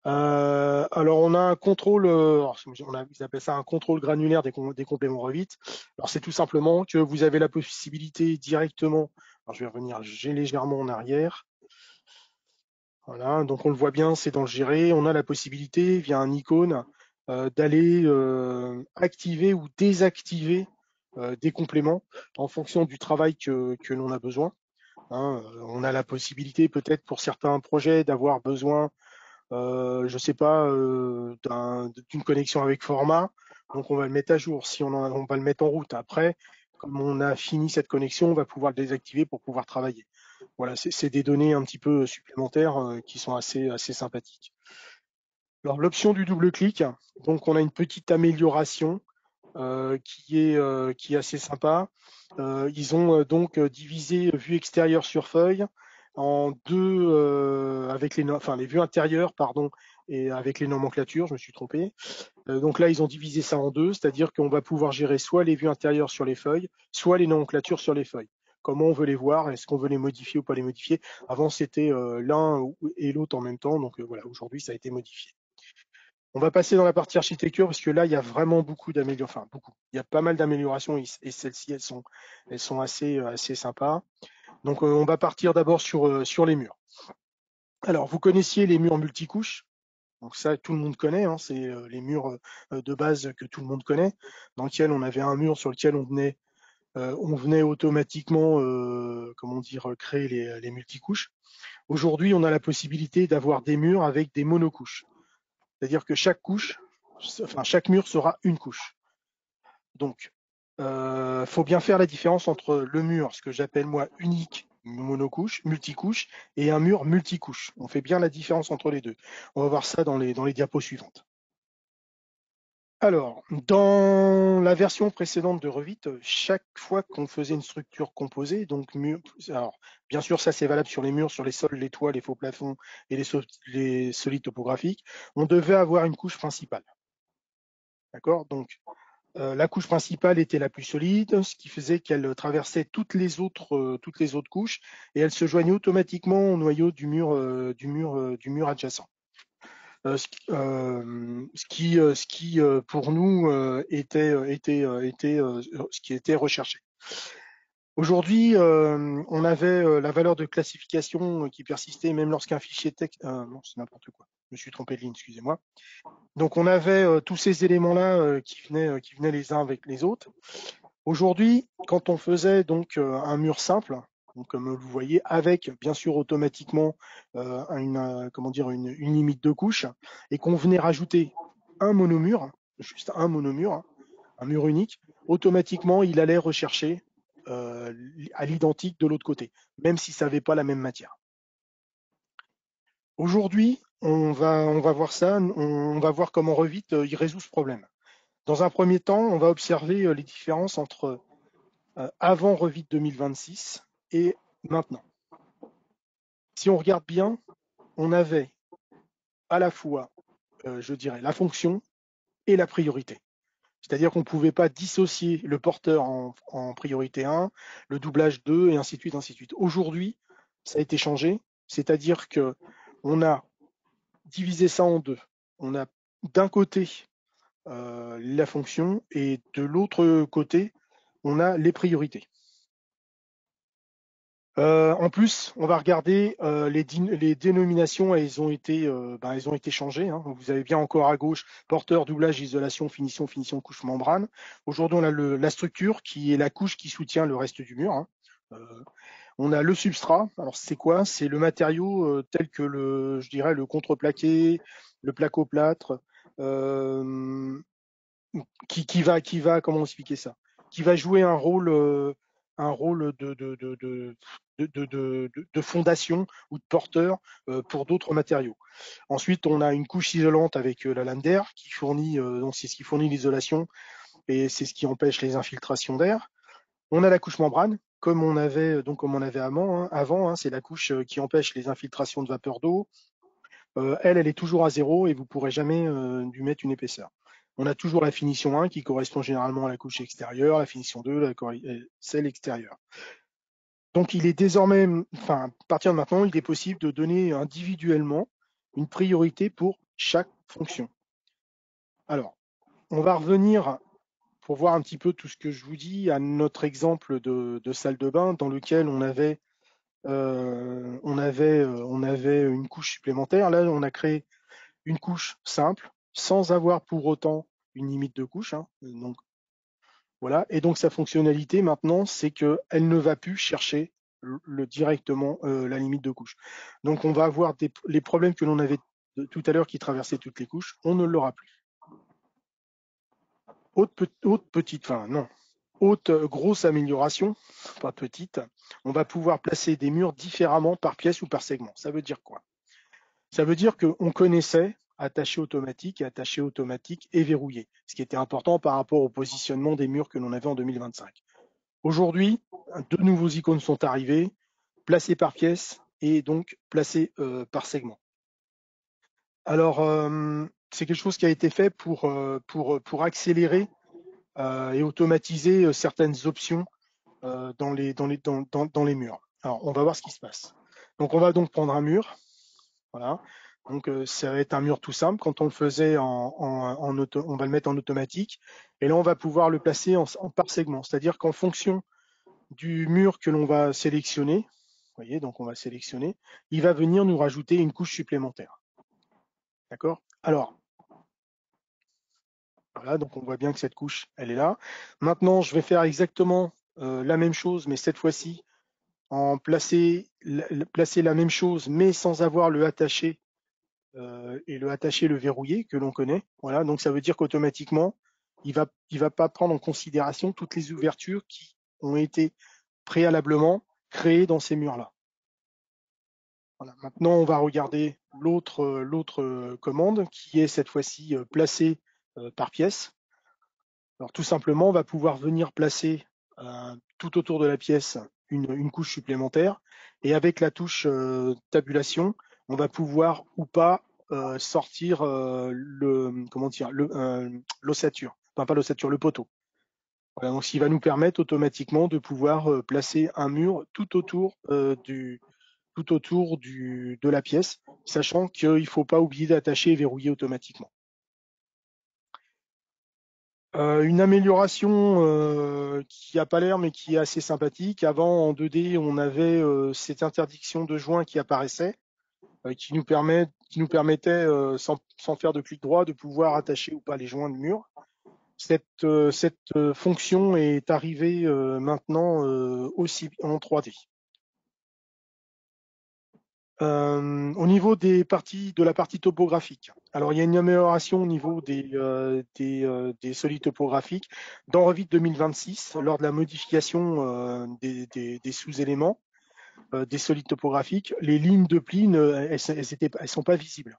Alors on a un contrôle, ils appellent ça un contrôle granulaire des compléments Revit. Alors c'est tout simplement que vous avez la possibilité directement, alors je vais revenir légèrement en arrière. Voilà, donc on le voit bien, c'est dans le gérer. On a la possibilité via un icône d'aller activer ou désactiver des compléments en fonction du travail que l'on a besoin. Hein. On a la possibilité peut-être pour certains projets d'avoir besoin je sais pas, d'une connexion avec format. Donc on va le mettre à jour. Si on va le mettre en route. Après, comme on a fini cette connexion, on va pouvoir le désactiver pour pouvoir travailler. Voilà, c'est des données un petit peu supplémentaires qui sont assez sympathiques. Alors l'option du double clic, donc on a une petite amélioration qui est assez sympa. Ils ont donc divisé vue extérieure sur feuille en deux avec les vues intérieures, pardon, et avec les nomenclatures, je me suis trompé. Donc là, ils ont divisé ça en deux, c'est-à-dire qu'on va pouvoir gérer soit les vues intérieures sur les feuilles, soit les nomenclatures sur les feuilles. Comment on veut les voir, est-ce qu'on veut les modifier ou pas les modifier. Avant, c'était l'un et l'autre en même temps, donc voilà, aujourd'hui, ça a été modifié. On va passer dans la partie architecture parce que là, il y a vraiment beaucoup d'améliorations. Enfin, beaucoup. Il y a pas mal d'améliorations et celles-ci, elles sont assez sympas. Donc, on va partir d'abord sur les murs. Alors, vous connaissiez les murs multicouches. Donc ça, tout le monde connaît. Hein, c'est les murs de base que tout le monde connaît, dans lequel on avait un mur sur lequel on venait automatiquement, comment dire, créer les multicouches. Aujourd'hui, on a la possibilité d'avoir des murs avec des monocouches. C'est-à-dire que chaque mur sera une couche. Donc, faut bien faire la différence entre le mur, ce que j'appelle moi unique, monocouche, multicouche, et un mur multicouche. On fait bien la différence entre les deux. On va voir ça dans les diapos suivantes. Alors, dans la version précédente de Revit, chaque fois qu'on faisait une structure composée, donc alors bien sûr ça c'est valable sur les murs, sur les sols, les toits, les faux plafonds et les solides topographiques, on devait avoir une couche principale. D'accord? Donc la couche principale était la plus solide, ce qui faisait qu'elle traversait toutes les autres couches et elle se joignait automatiquement au noyau du mur adjacent. Ce qui pour nous était ce qui était recherché. Aujourd'hui, on avait la valeur de classification qui persistait même lorsqu'un fichier texte. Non, c'est n'importe quoi. Je me suis trompé de ligne, excusez-moi. Donc on avait tous ces éléments-là qui venaient les uns avec les autres. Aujourd'hui, quand on faisait donc un mur simple, donc comme vous voyez, avec bien sûr automatiquement une limite de couches, et qu'on venait rajouter un monomur, juste un monomur, un mur unique, automatiquement il allait rechercher à l'identique de l'autre côté, même si ça n'avait pas la même matière. Aujourd'hui, on va voir ça, on va voir comment Revit il résout ce problème. Dans un premier temps, on va observer les différences entre avant Revit 2026 et maintenant. Si on regarde bien, on avait à la fois, je dirais, la fonction et la priorité. C'est-à-dire qu'on ne pouvait pas dissocier le porteur en priorité 1, le doublage 2, et ainsi de suite, ainsi de suite. Aujourd'hui, ça a été changé, c'est-à-dire que on a divisé ça en deux. On a d'un côté la fonction et de l'autre côté, on a les priorités. En plus, on va regarder les dénominations, elles ont été changées. Hein. Vous avez bien encore à gauche porteur, doublage, isolation, finition, finition, couche, membrane. Aujourd'hui, on a la structure qui est la couche qui soutient le reste du mur. Hein. On a le substrat. Alors c'est quoi? C'est le matériau tel que je dirais le contreplaqué, le placo-plâtre, qui va, comment expliquer ça? Qui va jouer un rôle de fondation ou de porteur pour d'autres matériaux. Ensuite, on a une couche isolante avec la lame d'air qui fournit, donc c'est ce qui fournit l'isolation et c'est ce qui empêche les infiltrations d'air. On a la couche membrane, comme on avait avant, hein, c'est la couche qui empêche les infiltrations de vapeur d'eau. Elle est toujours à 0 et vous ne pourrez jamais lui mettre une épaisseur. On a toujours la finition 1 qui correspond généralement à la couche extérieure, la finition 2, celle extérieure. Donc il est désormais, enfin, à partir de maintenant, il est possible de donner individuellement une priorité pour chaque fonction. Alors, on va revenir pour voir un petit peu tout ce que je vous dis à notre exemple de salle de bain dans lequel on avait une couche supplémentaire. Là, on a créé une couche simple, sans avoir pour autant une limite de couche. Hein. Donc, voilà. Et donc sa fonctionnalité maintenant, c'est qu'elle ne va plus chercher directement la limite de couche. Donc on va avoir les problèmes que l'on avait tout à l'heure qui traversaient toutes les couches, on ne l'aura plus. Autre petite, enfin non. grosse amélioration, pas petite, on va pouvoir placer des murs différemment par pièce ou par segment. Ça veut dire quoi? Ça veut dire qu'on connaissait attaché automatique et verrouillé, ce qui était important par rapport au positionnement des murs que l'on avait en 2025. Aujourd'hui, deux nouveaux icônes sont arrivés, placés par pièce et donc placés par segment. Alors, c'est quelque chose qui a été fait pour accélérer et automatiser certaines options dans les murs. Alors, on va voir ce qui se passe. Donc, on va donc prendre un mur. Voilà. Donc, ça va être un mur tout simple. Quand on le faisait on va le mettre en automatique. Et là, on va pouvoir le placer par segment. C'est-à-dire qu'en fonction du mur que l'on va sélectionner, vous voyez, donc on va sélectionner, il va venir nous rajouter une couche supplémentaire. D'accord? Alors, voilà, donc on voit bien que cette couche, elle est là. Maintenant, je vais faire exactement la même chose, mais cette fois-ci, placer la même chose, mais sans avoir le attaché et le attaché, le verrouillé que l'on connaît. Voilà, donc ça veut dire qu'automatiquement, il va pas prendre en considération toutes les ouvertures qui ont été préalablement créées dans ces murs-là. Voilà. Maintenant, on va regarder l'autre commande qui est cette fois-ci placée par pièce. Alors tout simplement, on va pouvoir venir placer tout autour de la pièce une couche supplémentaire et avec la touche tabulation, on va pouvoir ou pas sortir l'ossature, enfin pas l'ossature, le poteau. Voilà, donc ce qui va nous permettre automatiquement de pouvoir placer un mur de la pièce, sachant qu'il ne faut pas oublier d'attacher et verrouiller automatiquement. Une amélioration qui n'a pas l'air mais qui est assez sympathique. Avant, en 2D, on avait cette interdiction de joint qui apparaissait, qui nous permettait, sans faire de clic droit, de pouvoir attacher ou pas les joints de mur. Cette fonction est arrivée maintenant aussi en 3D. Au niveau de la partie topographique, alors il y a une amélioration au niveau des solides topographiques. Dans Revit 2026, lors de la modification des sous-éléments des solides topographiques, les lignes de pli, elles sont pas visibles.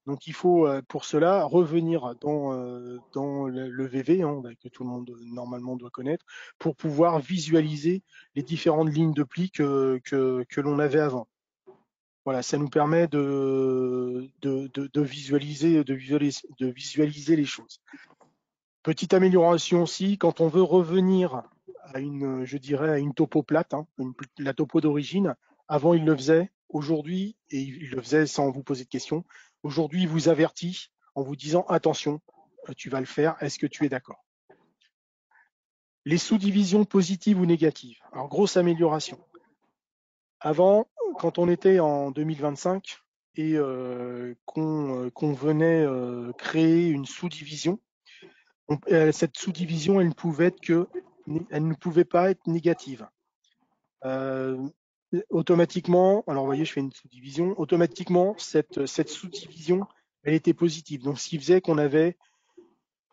Donc il faut pour cela revenir dans le VV que tout le monde normalement doit connaître pour pouvoir visualiser les différentes lignes de pli que l'on avait avant. Voilà, ça nous permet de visualiser les choses. Petite amélioration aussi, quand on veut revenir à je dirais, à une topo plate, la topo d'origine, avant il le faisait, aujourd'hui, et il le faisait sans vous poser de questions, aujourd'hui il vous avertit en vous disant attention, tu vas le faire, est-ce que tu es d'accord? Les sous-divisions positives ou négatives. Alors, grosse amélioration. Avant, quand on était en 2025 et qu'on venait créer une sous-division, cette sous-division, elle ne pouvait pas être négative. Automatiquement, alors vous voyez, je fais une sous-division, automatiquement, cette sous-division, elle était positive. Donc, ce qui faisait qu'on avait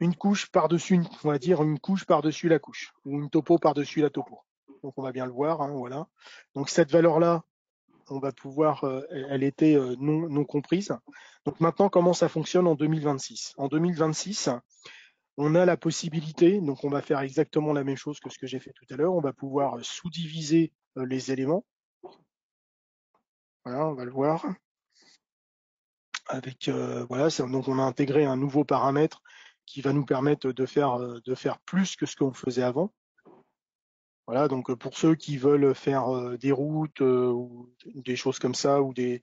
une couche par-dessus, on va dire une couche par-dessus la couche, ou une topo par-dessus la topo. Donc, on va bien le voir, voilà. Donc, cette valeur-là, on va pouvoir, elle était non comprise. Donc maintenant, comment ça fonctionne en 2026? En 2026, on a la possibilité, donc on va faire exactement la même chose que ce que j'ai fait tout à l'heure, on va pouvoir sous-diviser les éléments. Voilà, on va le voir. Avec voilà, donc on a intégré un nouveau paramètre qui va nous permettre de faire plus que ce qu'on faisait avant. Voilà, donc pour ceux qui veulent faire des routes ou des choses comme ça, ou des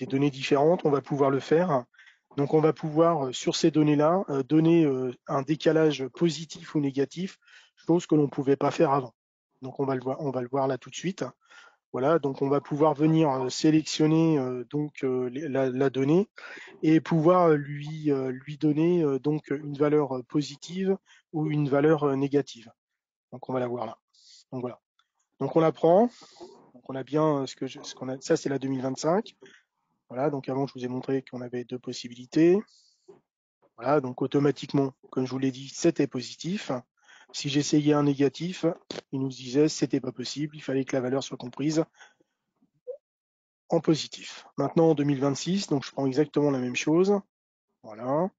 données différentes, on va pouvoir le faire. Donc on va pouvoir, sur ces données-là, donner un décalage positif ou négatif, chose que l'on ne pouvait pas faire avant. Donc on va le voir là tout de suite. Voilà, donc on va pouvoir venir sélectionner la donnée et pouvoir lui donner donc une valeur positive ou une valeur négative. Donc on va la voir là. Donc voilà. Donc on la prend. Donc on a bien ça c'est la 2025. Voilà, donc avant je vous ai montré qu'on avait deux possibilités. Voilà, donc automatiquement, comme je vous l'ai dit, c'était positif. Si j'essayais un négatif, il nous disait que c'était pas possible, il fallait que la valeur soit comprise en positif. Maintenant, en 2026, donc je prends exactement la même chose. Voilà.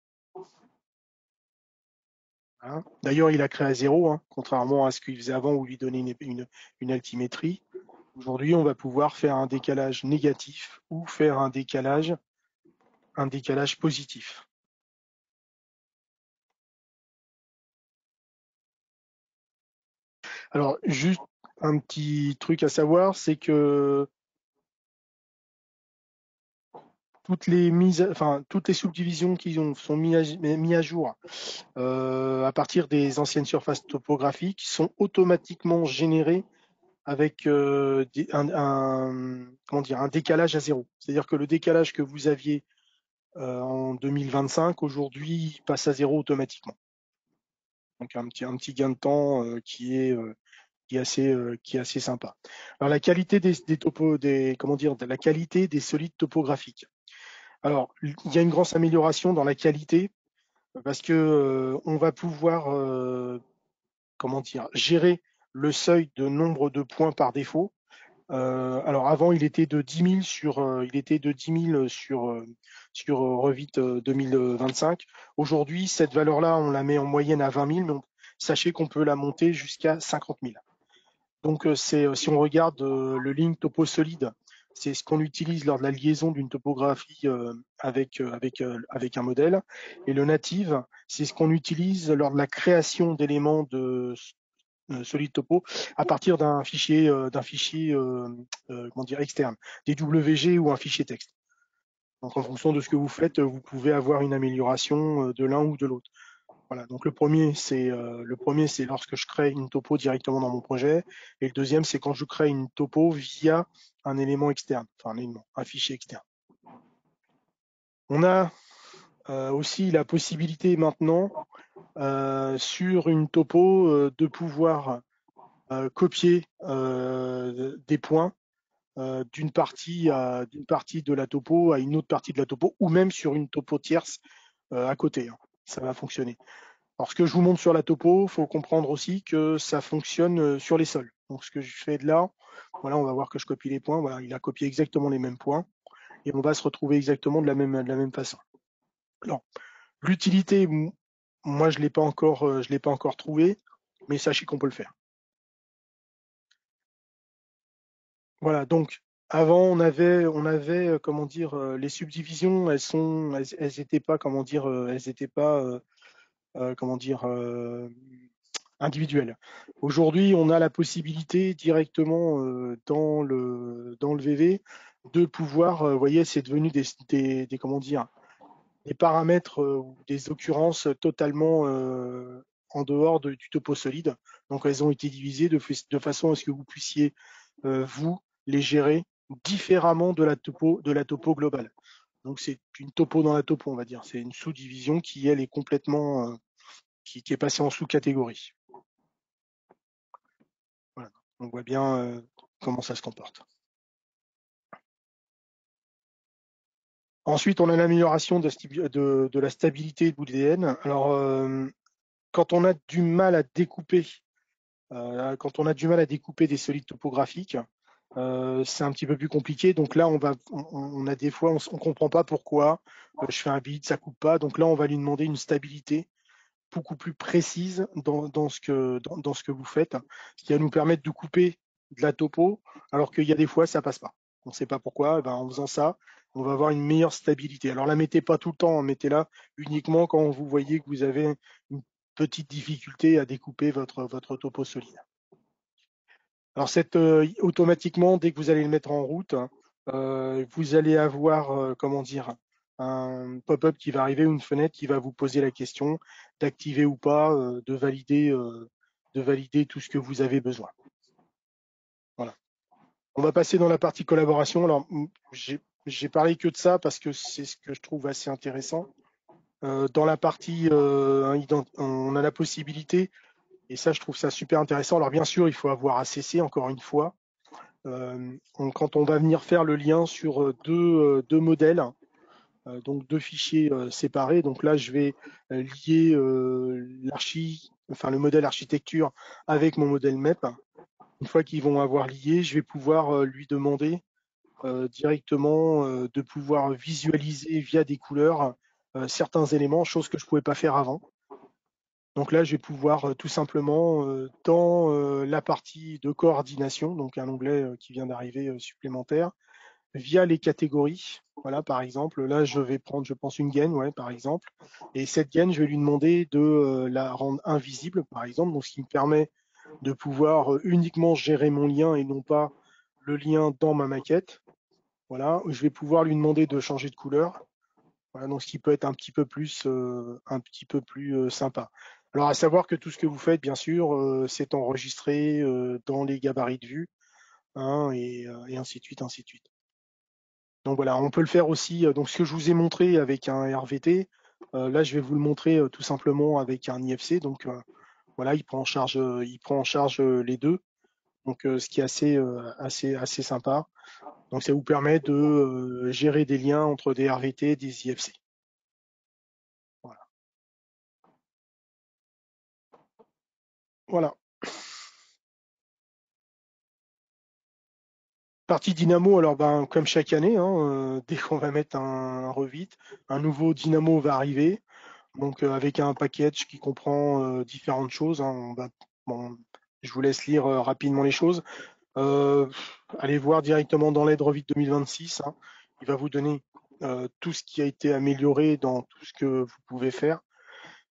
Voilà. D'ailleurs, il a créé à 0, hein, contrairement à ce qu'il faisait avant où il lui donnait une altimétrie. Aujourd'hui, on va pouvoir faire un décalage négatif ou faire un décalage positif. Alors, juste un petit truc à savoir, c'est que toutes les subdivisions qui sont mises à jour à partir des anciennes surfaces topographiques sont automatiquement générées avec un décalage à 0. C'est-à-dire que le décalage que vous aviez en 2025, aujourd'hui, passe à 0 automatiquement. Donc un petit gain de temps qui est assez sympa. Alors la qualité la qualité des solides topographiques. Alors il y a une grosse amélioration dans la qualité parce que on va pouvoir gérer le seuil de nombre de points par défaut. Alors avant, il était de 10 000 sur Revit 2025. Aujourd'hui, cette valeur-là, on la met en moyenne à 20 000, mais sachez qu'on peut la monter jusqu'à 50 000. Donc, si on regarde le Link Topo Solide, c'est ce qu'on utilise lors de la liaison d'une topographie avec un modèle. Et le Native, c'est ce qu'on utilise lors de la création d'éléments de Solid Topo à partir d'un fichier externe, des WG ou un fichier texte. Donc en fonction de ce que vous faites, vous pouvez avoir une amélioration de l'un ou de l'autre. Voilà. Donc le premier c'est lorsque je crée une topo directement dans mon projet, et le deuxième c'est quand je crée une topo via un élément externe, un fichier externe. On a aussi la possibilité maintenant sur une topo de pouvoir copier des points d'une partie de la topo à une autre partie de la topo, ou même sur une topo tierce à côté. Hein. Ça va fonctionner. Alors, ce que je vous montre sur la topo, il faut comprendre aussi que ça fonctionne sur les sols. Donc, ce que je fais de là, voilà, on va voir que je copie les points. Voilà, il a copié exactement les mêmes points et on va se retrouver exactement de la même façon. Alors, l'utilité, moi, je l'ai pas encore trouvé, mais sachez qu'on peut le faire. Voilà, donc avant les subdivisions, elles étaient pas individuelles. Aujourd'hui, on a la possibilité directement dans le VV de pouvoir, vous voyez, c'est devenu des paramètres ou des occurrences totalement en dehors du topo solide. Donc elles ont été divisées de façon à ce que vous puissiez vous les gérer différemment de la topo globale. Donc c'est une topo dans la topo, on va dire. C'est une sous-division qui, elle, est complètement qui est passée en sous-catégorie. Voilà. On voit bien comment ça se comporte. Ensuite, on a l'amélioration de la stabilité de l'UDN. Alors, quand on a du mal à découper des solides topographiques, c'est un petit peu plus compliqué. Donc là, on a des fois, on comprend pas pourquoi je fais un bid, ça coupe pas. Donc là, on va lui demander une stabilité beaucoup plus précise dans ce que vous faites, ce qui va nous permettre de couper de la topo, alors qu'il y a des fois, ça passe pas. On ne sait pas pourquoi. Ben, en faisant ça, on va avoir une meilleure stabilité. Alors la mettez pas tout le temps, mettez-la uniquement quand vous voyez que vous avez une petite difficulté à découper votre topo solide. Alors automatiquement, dès que vous allez le mettre en route, vous allez avoir un pop-up qui va arriver ou une fenêtre qui va vous poser la question d'activer ou pas, de valider tout ce que vous avez besoin. Voilà. On va passer dans la partie collaboration. Alors, j'ai parlé que de ça parce que c'est ce que je trouve assez intéressant. Dans la partie, on a la possibilité, et ça, je trouve ça super intéressant. Alors, bien sûr, il faut avoir ACC, encore une fois. Quand on va venir faire le lien sur deux modèles, donc deux fichiers séparés. Donc là, je vais lier l'archi enfin le modèle architecture avec mon modèle MEP. Une fois qu'ils vont avoir lié, je vais pouvoir lui demander directement de pouvoir visualiser via des couleurs certains éléments, chose que je ne pouvais pas faire avant. Donc là, je vais pouvoir tout simplement dans la partie de coordination, donc un onglet qui vient d'arriver supplémentaire, via les catégories. Voilà, par exemple, là, je vais prendre, je pense, une gaine, ouais, par exemple. Et cette gaine, je vais lui demander de la rendre invisible, par exemple, donc ce qui me permet de pouvoir uniquement gérer mon lien et non pas le lien dans ma maquette. Voilà, je vais pouvoir lui demander de changer de couleur. Voilà, donc ce qui peut être un petit peu plus sympa. Alors à savoir que tout ce que vous faites, bien sûr, c'est enregistré dans les gabarits de vue, hein, et ainsi de suite, ainsi de suite. Donc voilà, on peut le faire aussi. Donc ce que je vous ai montré avec un RVT, là je vais vous le montrer tout simplement avec un IFC. Donc voilà, il prend en charge les deux. Donc ce qui est assez sympa. Donc ça vous permet de gérer des liens entre des RVT et des IFC. Voilà. Voilà. Partie dynamo, alors ben, comme chaque année, hein, dès qu'on va mettre un revit, un nouveau dynamo va arriver. Donc avec un package qui comprend différentes choses, hein. Bon, je vous laisse lire rapidement les choses. Euh, Allez voir directement dans l'aide Revit 2026, hein. Il va vous donner tout ce qui a été amélioré dans tout ce que vous pouvez faire.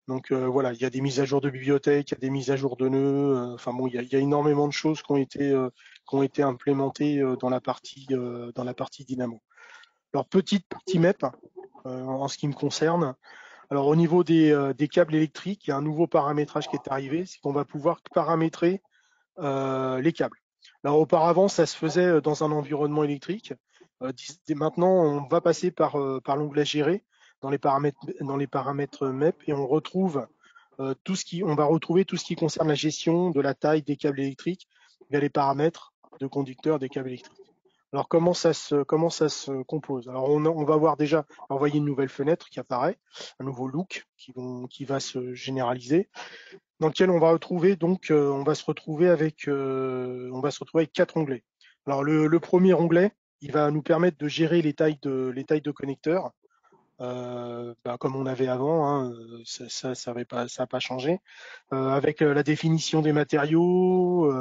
Donc voilà, il y a des mises à jour de bibliothèques, il y a des mises à jour de nœuds. Enfin bon, il y a énormément de choses qui ont été implémentées dans la partie Dynamo. Alors petite partie MEP en ce qui me concerne. Alors au niveau des câbles électriques, il y a un nouveau paramétrage qui est arrivé, c'est qu'on va pouvoir paramétrer les câbles. Alors auparavant, ça se faisait dans un environnement électrique. Maintenant, on va passer par l'onglet Gérer dans les paramètres MEP et on retrouve on va retrouver tout ce qui concerne la gestion de la taille des câbles électriques via les paramètres de conducteurs des câbles électriques. Alors comment ça se compose? Alors on va voir déjà envoyer une nouvelle fenêtre qui apparaît, un nouveau look qui va se généraliser, dans lequel on va retrouver donc on va se retrouver avec quatre onglets. Alors le premier onglet, il va nous permettre de gérer les tailles de connecteurs. Comme on avait avant, hein, ça n'a pas changé. Avec la définition des matériaux,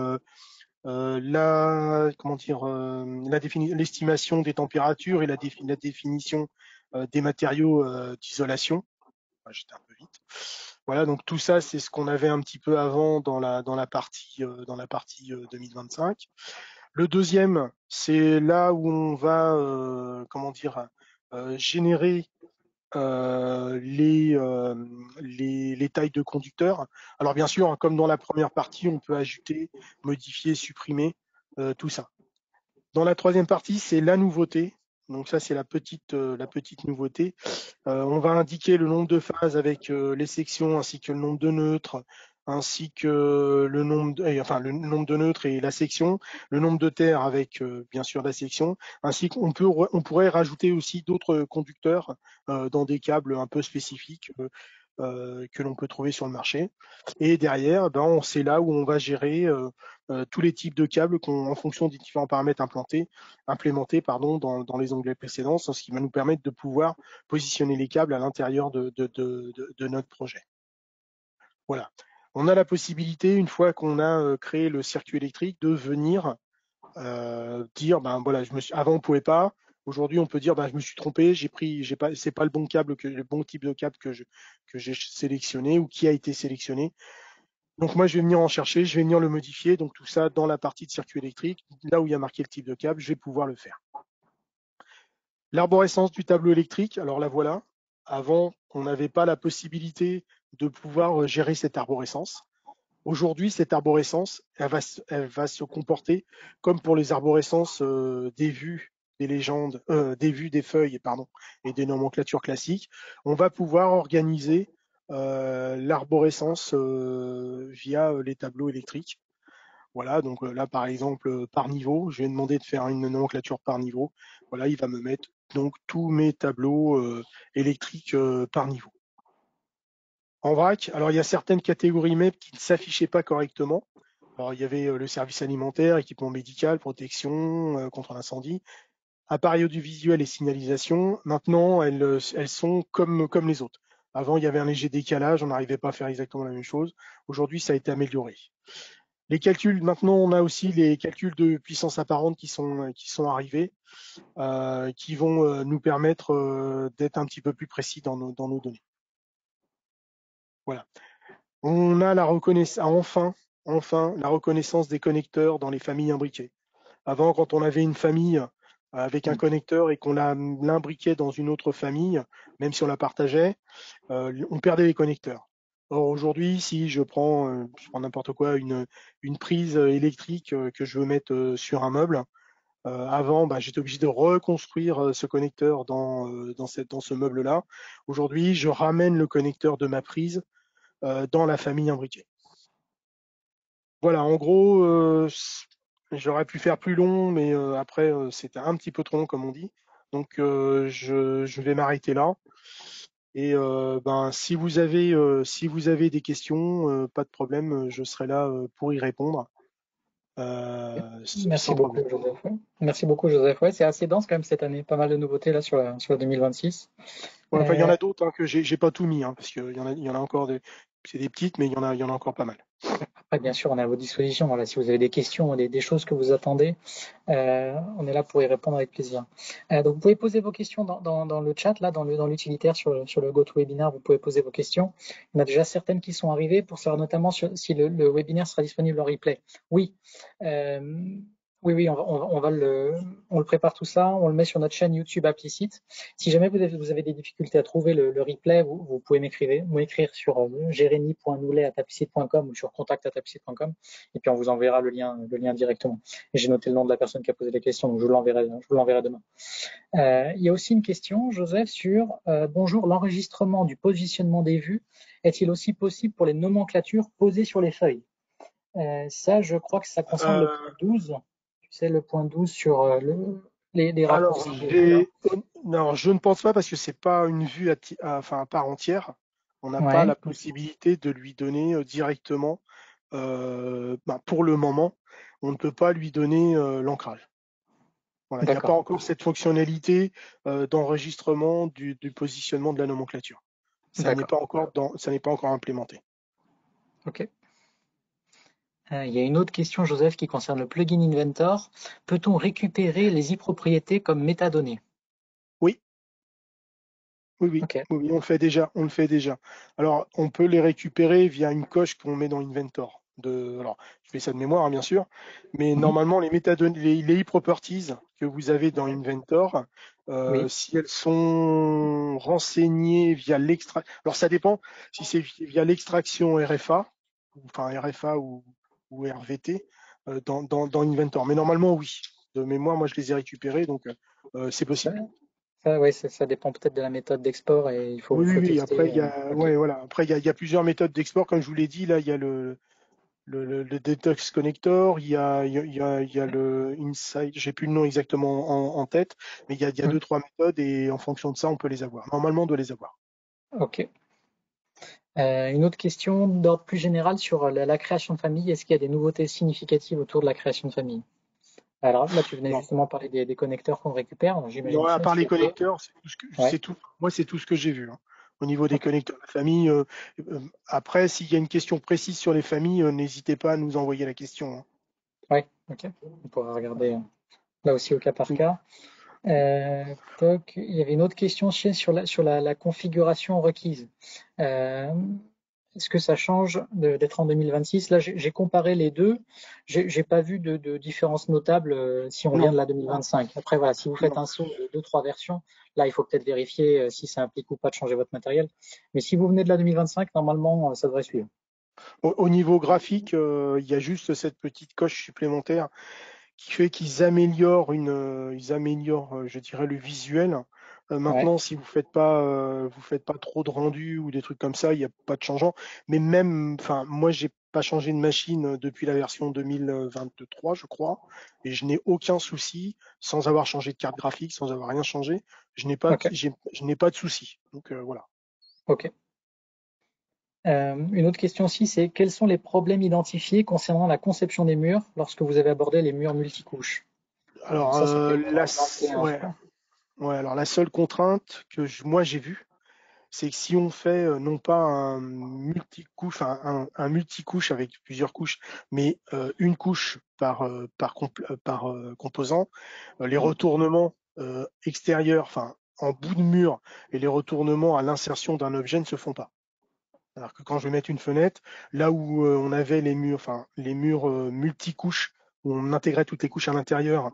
l'estimation des températures et la définition des matériaux d'isolation. J'étais un peu vite. Voilà, donc tout ça, c'est ce qu'on avait un petit peu avant dans la partie 2025. Le deuxième, c'est là où on va générer les tailles de conducteurs. Alors bien sûr, hein, comme dans la première partie, on peut ajouter, modifier, supprimer tout ça. Dans la troisième partie, c'est la nouveauté. Donc ça, c'est la petite nouveauté. On va indiquer le nombre de phases avec les sections ainsi que le nombre de neutres, ainsi que le nombre de neutres et la section, le nombre de terres avec bien sûr la section, ainsi on pourrait rajouter aussi d'autres conducteurs dans des câbles un peu spécifiques que l'on peut trouver sur le marché. Et derrière, c'est là où on va gérer tous les types de câbles en fonction des différents paramètres implémentés dans les onglets précédents, ce qui va nous permettre de pouvoir positionner les câbles à l'intérieur de notre projet. Voilà. On a la possibilité, une fois qu'on a créé le circuit électrique, de venir dire, voilà, avant on ne pouvait pas. Aujourd'hui, on peut dire, je me suis trompé, c'est pas le bon type de câble que j'ai sélectionné ou qui a été sélectionné. Donc moi, je vais venir en chercher, je vais venir le modifier. Donc tout ça dans la partie de circuit électrique, là où il y a marqué le type de câble, je vais pouvoir le faire. L'arborescence du tableau électrique, alors la voilà. Avant, on n'avait pas la possibilité de pouvoir gérer cette arborescence. Aujourd'hui, cette arborescence, elle va se comporter comme pour les arborescences des vues, des légendes, des vues, des feuilles, pardon, et des nomenclatures classiques. On va pouvoir organiser l'arborescence via les tableaux électriques. Voilà, donc là, par exemple, par niveau, je vais demander de faire une nomenclature par niveau. Voilà, il va me mettre donc tous mes tableaux électriques par niveau. En vrac, alors il y a certaines catégories MEP qui ne s'affichaient pas correctement. Alors il y avait le service alimentaire, équipement médical, protection contre l'incendie, appareil audiovisuel et signalisation. Maintenant, elles sont comme les autres. Avant, il y avait un léger décalage, on n'arrivait pas à faire exactement la même chose. Aujourd'hui, ça a été amélioré. Les calculs, maintenant, on a aussi les calculs de puissance apparente qui sont arrivés, qui vont nous permettre d'être un petit peu plus précis dans nos données. Voilà. On a la reconnaissance, enfin, la reconnaissance des connecteurs dans les familles imbriquées. Avant, quand on avait une famille avec un connecteur et qu'on l'imbriquait dans une autre famille, même si on la partageait, on perdait les connecteurs. Or aujourd'hui, si je prends n'importe quoi, une prise électrique que je veux mettre sur un meuble, avant, j'étais obligé de reconstruire ce connecteur dans ce meuble-là. Aujourd'hui, je ramène le connecteur de ma prise dans la famille imbriquée. Voilà, en gros, j'aurais pu faire plus long, mais après, c'était un petit peu trop long, comme on dit. Donc, je vais m'arrêter là. Et si vous avez des questions, pas de problème, je serai là pour y répondre, Merci sans beaucoup, problème. Joseph. Ouais. Merci beaucoup, Joseph. Ouais, c'est assez dense quand même cette année. Pas mal de nouveautés là sur la 2026. Ouais, enfin, il y en Euh, a d'autres hein, que j'ai pas tout mis, hein, parce qu'il y en a encore c'est des petites, mais il y en a encore pas mal. Après, bien sûr, on est à votre disposition. Voilà, si vous avez des questions, des choses que vous attendez, on est là pour y répondre avec plaisir. Donc, vous pouvez poser vos questions dans le chat, là, dans l'utilitaire sur le GoToWebinar. Vous pouvez poser vos questions. Il y en a déjà certaines qui sont arrivées pour savoir notamment si le webinaire sera disponible en replay. Oui. Euh, oui, oui, on le prépare tout ça, on le met sur notre chaîne YouTube Applicite. Si jamais vous avez des difficultés à trouver le replay, vous pouvez m'écrire sur jeremy.noulet@applicite.com ou sur contact@applicite.com et puis on vous enverra le lien directement. Et j'ai noté le nom de la personne qui a posé la question, donc je vous l'enverrai demain. Il y a aussi une question, Joseph, sur bonjour, l'enregistrement du positionnement des vues est-il aussi possible pour les nomenclatures posées sur les feuilles? Ça, je crois que ça concerne le Euh, point 12. Tu sais, le point 12 sur les alors, raccourcis des vues, là. non, je ne pense pas parce que c'est pas une vue enfin, à part entière. On n'a pas Ouais, la possibilité de lui donner directement, pour le moment, on ne peut pas lui donner l'ancrage. Voilà, il n'y a pas d'accord, encore cette fonctionnalité d'enregistrement du positionnement de la nomenclature. d'accord. Ça n'est pas encore implémenté. Ok. Il y a une autre question, Joseph, qui concerne le plugin Inventor. Peut-on récupérer les e-propriétés comme métadonnées? Oui, oui, oui, Ok, oui, oui, on le fait déjà. Alors, on peut les récupérer via une coche qu'on met dans Inventor. Alors, je fais ça de mémoire, hein, bien sûr, mais mhm, normalement, les métadonnées, les e-properties que vous avez dans Inventor, oui, si elles sont renseignées via alors ça dépend si c'est via l'extraction RFA, enfin RFA ou RVT dans Inventor. Mais normalement, oui. De mémoire, moi, je les ai récupérés, donc c'est ça, possible. ouais, ça dépend peut-être de la méthode d'export et il faut, Oui, oui, faut oui. tester. Après, Ok, ouais, voilà. Après, il y a plusieurs méthodes d'export. Comme je vous l'ai dit, là, il y a le Detox Connector, il y a le Inside, j'ai plus le nom exactement en tête, mais il y a mm, deux, trois méthodes et en fonction de ça, on peut les avoir. Normalement, on doit les avoir. ok. Une autre question d'ordre plus général sur la création de famille. Est-ce qu'il y a des nouveautés significatives autour de la création de famille? Alors là, tu venais Non, justement parler des connecteurs qu'on récupère. Donc, j'imagine non, que à part les c'est OK. connecteurs, Ouais, c'est tout. Moi, c'est tout ce que j'ai vu, hein. Au niveau des OK. connecteurs de famille, après, s'il y a une question précise sur les familles, n'hésitez pas à nous envoyer la question, hein. Ouais, OK. On pourra regarder là aussi au cas par Mm. cas. Il y avait une autre question sur la configuration requise. Euh, Est-ce que ça change d'être en 2026? Là, j'ai comparé les deux. J'ai pas vu de différence notable si on Non, vient de la 2025. Après, voilà, si vous faites non. un saut de deux, trois versions, là, il faut peut-être vérifier si ça implique ou pas de changer votre matériel. Mais si vous venez de la 2025, normalement, ça devrait suivre. Au niveau graphique, il y a juste cette petite coche supplémentaire qui fait ils améliorent, je dirais, le visuel. Ouais, Maintenant, si vous faites pas trop de rendu ou des trucs comme ça, il n'y a pas de changeant. Mais même, enfin, moi, j'ai pas changé de machine depuis la version 2023, je crois, et je n'ai aucun souci, sans avoir changé de carte graphique, sans avoir rien changé, je n'ai pas, ok, je n'ai pas de souci. Donc voilà. ok. Une autre question aussi, c'est quels sont les problèmes identifiés concernant la conception des murs lorsque vous avez abordé les murs multicouches? Donc Alors, ça, c'était dans le 21, je ouais, crois. ouais, alors la seule contrainte que moi j'ai vue, c'est que si on fait non pas un multicouche, enfin, un multicouche avec plusieurs couches, mais une couche par composant, les retournements extérieurs, enfin en bout de mur, et les retournements à l'insertion d'un objet ne se font pas. Alors que quand je vais mettre une fenêtre, là où on avait les murs multicouches, où on intégrait toutes les couches à l'intérieur,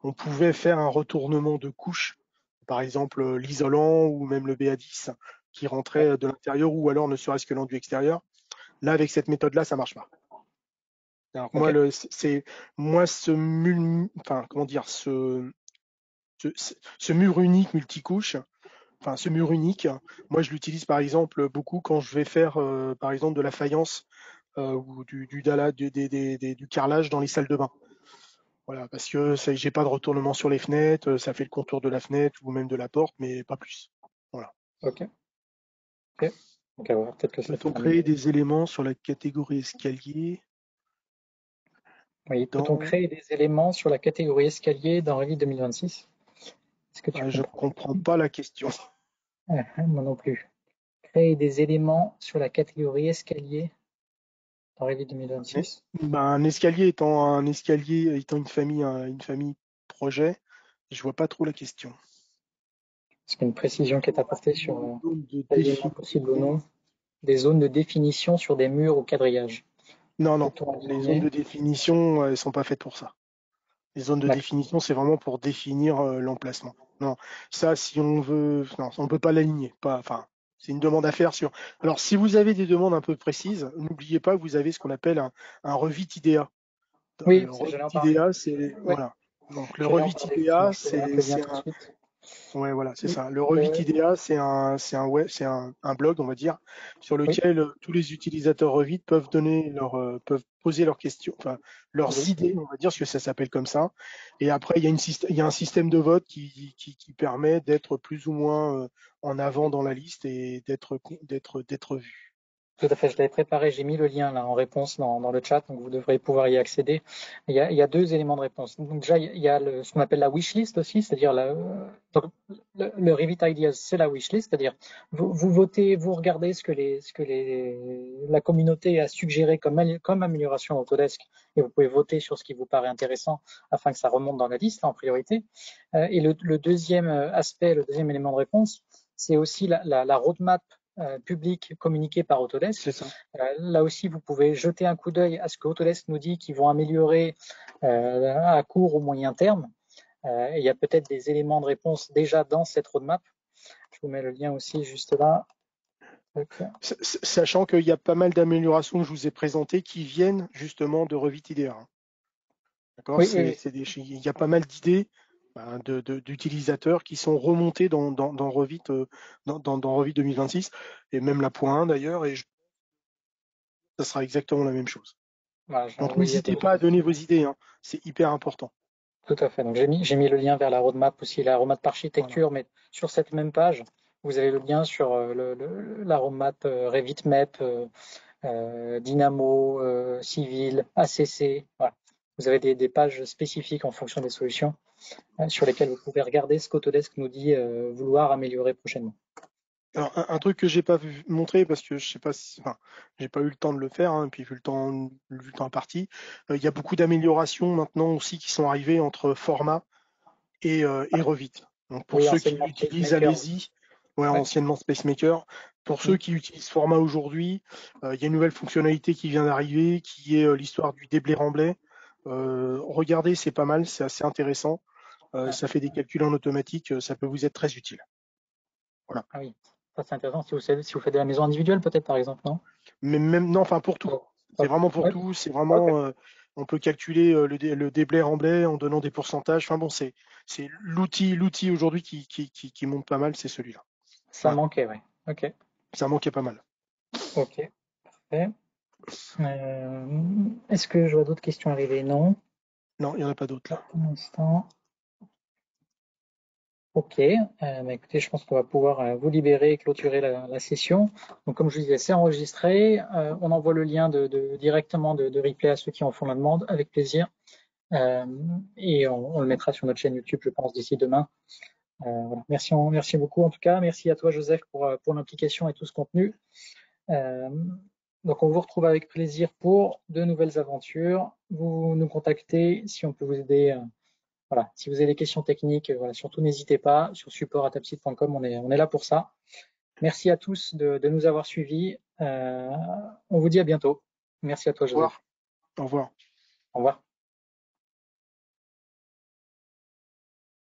on pouvait faire un retournement de couches, par exemple l'isolant ou même le BA10 qui Ouais, rentrait de l'intérieur ou alors ne serait-ce que l'enduit extérieur. Là, avec cette méthode-là, ça marche pas. Alors moi, ok. c'est moi enfin comment dire, ce mur unique multicouche, enfin ce mur unique, moi je l'utilise par exemple beaucoup quand je vais faire par exemple de la faïence ou du carrelage dans les salles de bain. Voilà, parce que j'ai pas de retournement sur les fenêtres, ça fait le contour de la fenêtre ou même de la porte, mais pas plus. Voilà. Ok, ok. Donc à voir, peut-être que ça Peut-on sera créer amélioré. des éléments sur la catégorie escalier Oui, peut-on dans... créer des éléments sur la catégorie escalier dans Revit 2026? Est-ce que tu Je comprends? comprends pas la question. Moi non plus. Créer des éléments sur la catégorie escalier dans Revit Mais, 2026. ben, un escalier étant une famille projet, je vois pas trop la question. Est-ce qu'il y a une précision qui est apportée sur Zone de l'alignement possible ou non des zones de définition sur des murs ou quadrillages? Non, non. Peut-on Les zones aligner? de définition, elles sont pas faites pour ça. Les zones de D'accord. définition, c'est vraiment pour définir l'emplacement. Non, ça, si on veut, non, on peut pas l'aligner. Pas, enfin, c'est une demande à faire sur. Alors, si vous avez des demandes un peu précises, n'oubliez pas que vous avez ce qu'on appelle un Revit IDEA. Oui, Le j'allais Revit en parler. IDEA, c'est Ouais, voilà. Donc, le j'allais en Revit parler justement. IDEA, Je te donne le lien c'est tout de un, suite. ouais, voilà, c'est Le, ça. Le Revit IDEA, c'est un blog, on va dire, sur oui, lequel tous les utilisateurs Revit peuvent peuvent poser leurs questions, enfin, leurs oui, idées, on va dire, parce que ça s'appelle comme ça. Et après, il y a un système de vote qui permet d'être plus ou moins en avant dans la liste et d'être vu. tout à fait. Je l'avais préparé. J'ai mis le lien là en réponse dans le chat, donc vous devrez pouvoir y accéder. Il y a deux éléments de réponse. Donc déjà, il y a ce qu'on appelle la wishlist aussi, c'est-à-dire donc, le Revit Ideas, c'est la wishlist, c'est-à-dire vous votez, vous regardez la communauté a suggéré comme amélioration Autodesk, et vous pouvez voter sur ce qui vous paraît intéressant afin que ça remonte dans la liste en priorité. Et le deuxième aspect, le deuxième élément de réponse, c'est aussi la roadmap publique communiquée par Autodesk. C'est ça. Là aussi, vous pouvez jeter un coup d'œil à ce que Autodesk nous dit qu'ils vont améliorer à court ou moyen terme. Il y a peut-être des éléments de réponse déjà dans cette roadmap. Je vous mets le lien aussi juste là. Okay. Sachant qu'il y a pas mal d'améliorations que je vous ai présentées qui viennent justement de Revit IDEA. D'accord? Oui, oui, oui. Il y a pas mal d'idées d'utilisateurs qui sont remontés dans Revit, dans Revit 2026, et même la point 1 d'ailleurs, ça sera exactement la même chose. Voilà, j'ai Donc envoyé n'hésitez pas à donner vos idées, hein, c'est hyper important. tout à fait. Donc j'ai mis le lien vers la roadmap aussi, la roadmap Voilà. architecture, mais sur cette même page, vous avez le lien sur la roadmap Revit Map, Dynamo, Civil, ACC. Voilà. Vous avez des pages spécifiques en fonction des solutions sur lesquelles vous pouvez regarder ce qu'Autodesk nous dit vouloir améliorer prochainement. Alors un truc que j'ai pas montré parce que je sais pas si, enfin, j'ai pas eu le temps de le faire, hein, puis vu le temps imparti, il y a beaucoup d'améliorations maintenant aussi qui sont arrivées entre format et Revit. Donc pour Oui, ceux qui enseignement l'utilisent, SpaceMaker. allez-y. Ouais, Ouais. anciennement Spacemaker. Pour ceux Mm. qui utilisent Format aujourd'hui, il y a une nouvelle fonctionnalité qui vient d'arriver, qui est l'histoire du déblai-remblai. Regardez, c'est pas mal, c'est assez intéressant. Ouais. Ça fait des calculs en automatique, ça peut vous être très utile. Voilà. Ah oui, ça c'est intéressant. Si vous faites de la maison individuelle, peut-être par exemple, non? Mais même, non, enfin pour tout. C'est vraiment pour Ouais. tout. C'est Ok. vraiment, on peut calculer le déblai-remblai en donnant des pourcentages. Enfin bon, c'est l'outil aujourd'hui qui monte pas mal, c'est celui-là. Ça Voilà. manquait, ouais. Ok. Ça manquait pas mal. Ok. Parfait. Est-ce que je vois d'autres questions arriver? Non. Non, il n'y en a pas d'autres là. Pour l'instant. Ok, écoutez, je pense qu'on va pouvoir vous libérer et clôturer la session. Donc, comme je vous disais, c'est enregistré. On envoie le lien directement de replay à ceux qui en font la demande, avec plaisir. Et on le mettra sur notre chaîne YouTube, je pense, d'ici demain. Voilà. Merci beaucoup en tout cas. Merci à toi, Joseph, pour l'implication et tout ce contenu. Euh, donc, on vous retrouve avec plaisir pour de nouvelles aventures. Vous nous contactez si on peut vous aider. Voilà. Si vous avez des questions techniques, voilà, surtout n'hésitez pas. Sur support@tapsite.com, on est là pour ça. Merci à tous de nous avoir suivis. On vous dit à bientôt. Merci à toi, Au revoir. Joseph. Au revoir. Au revoir.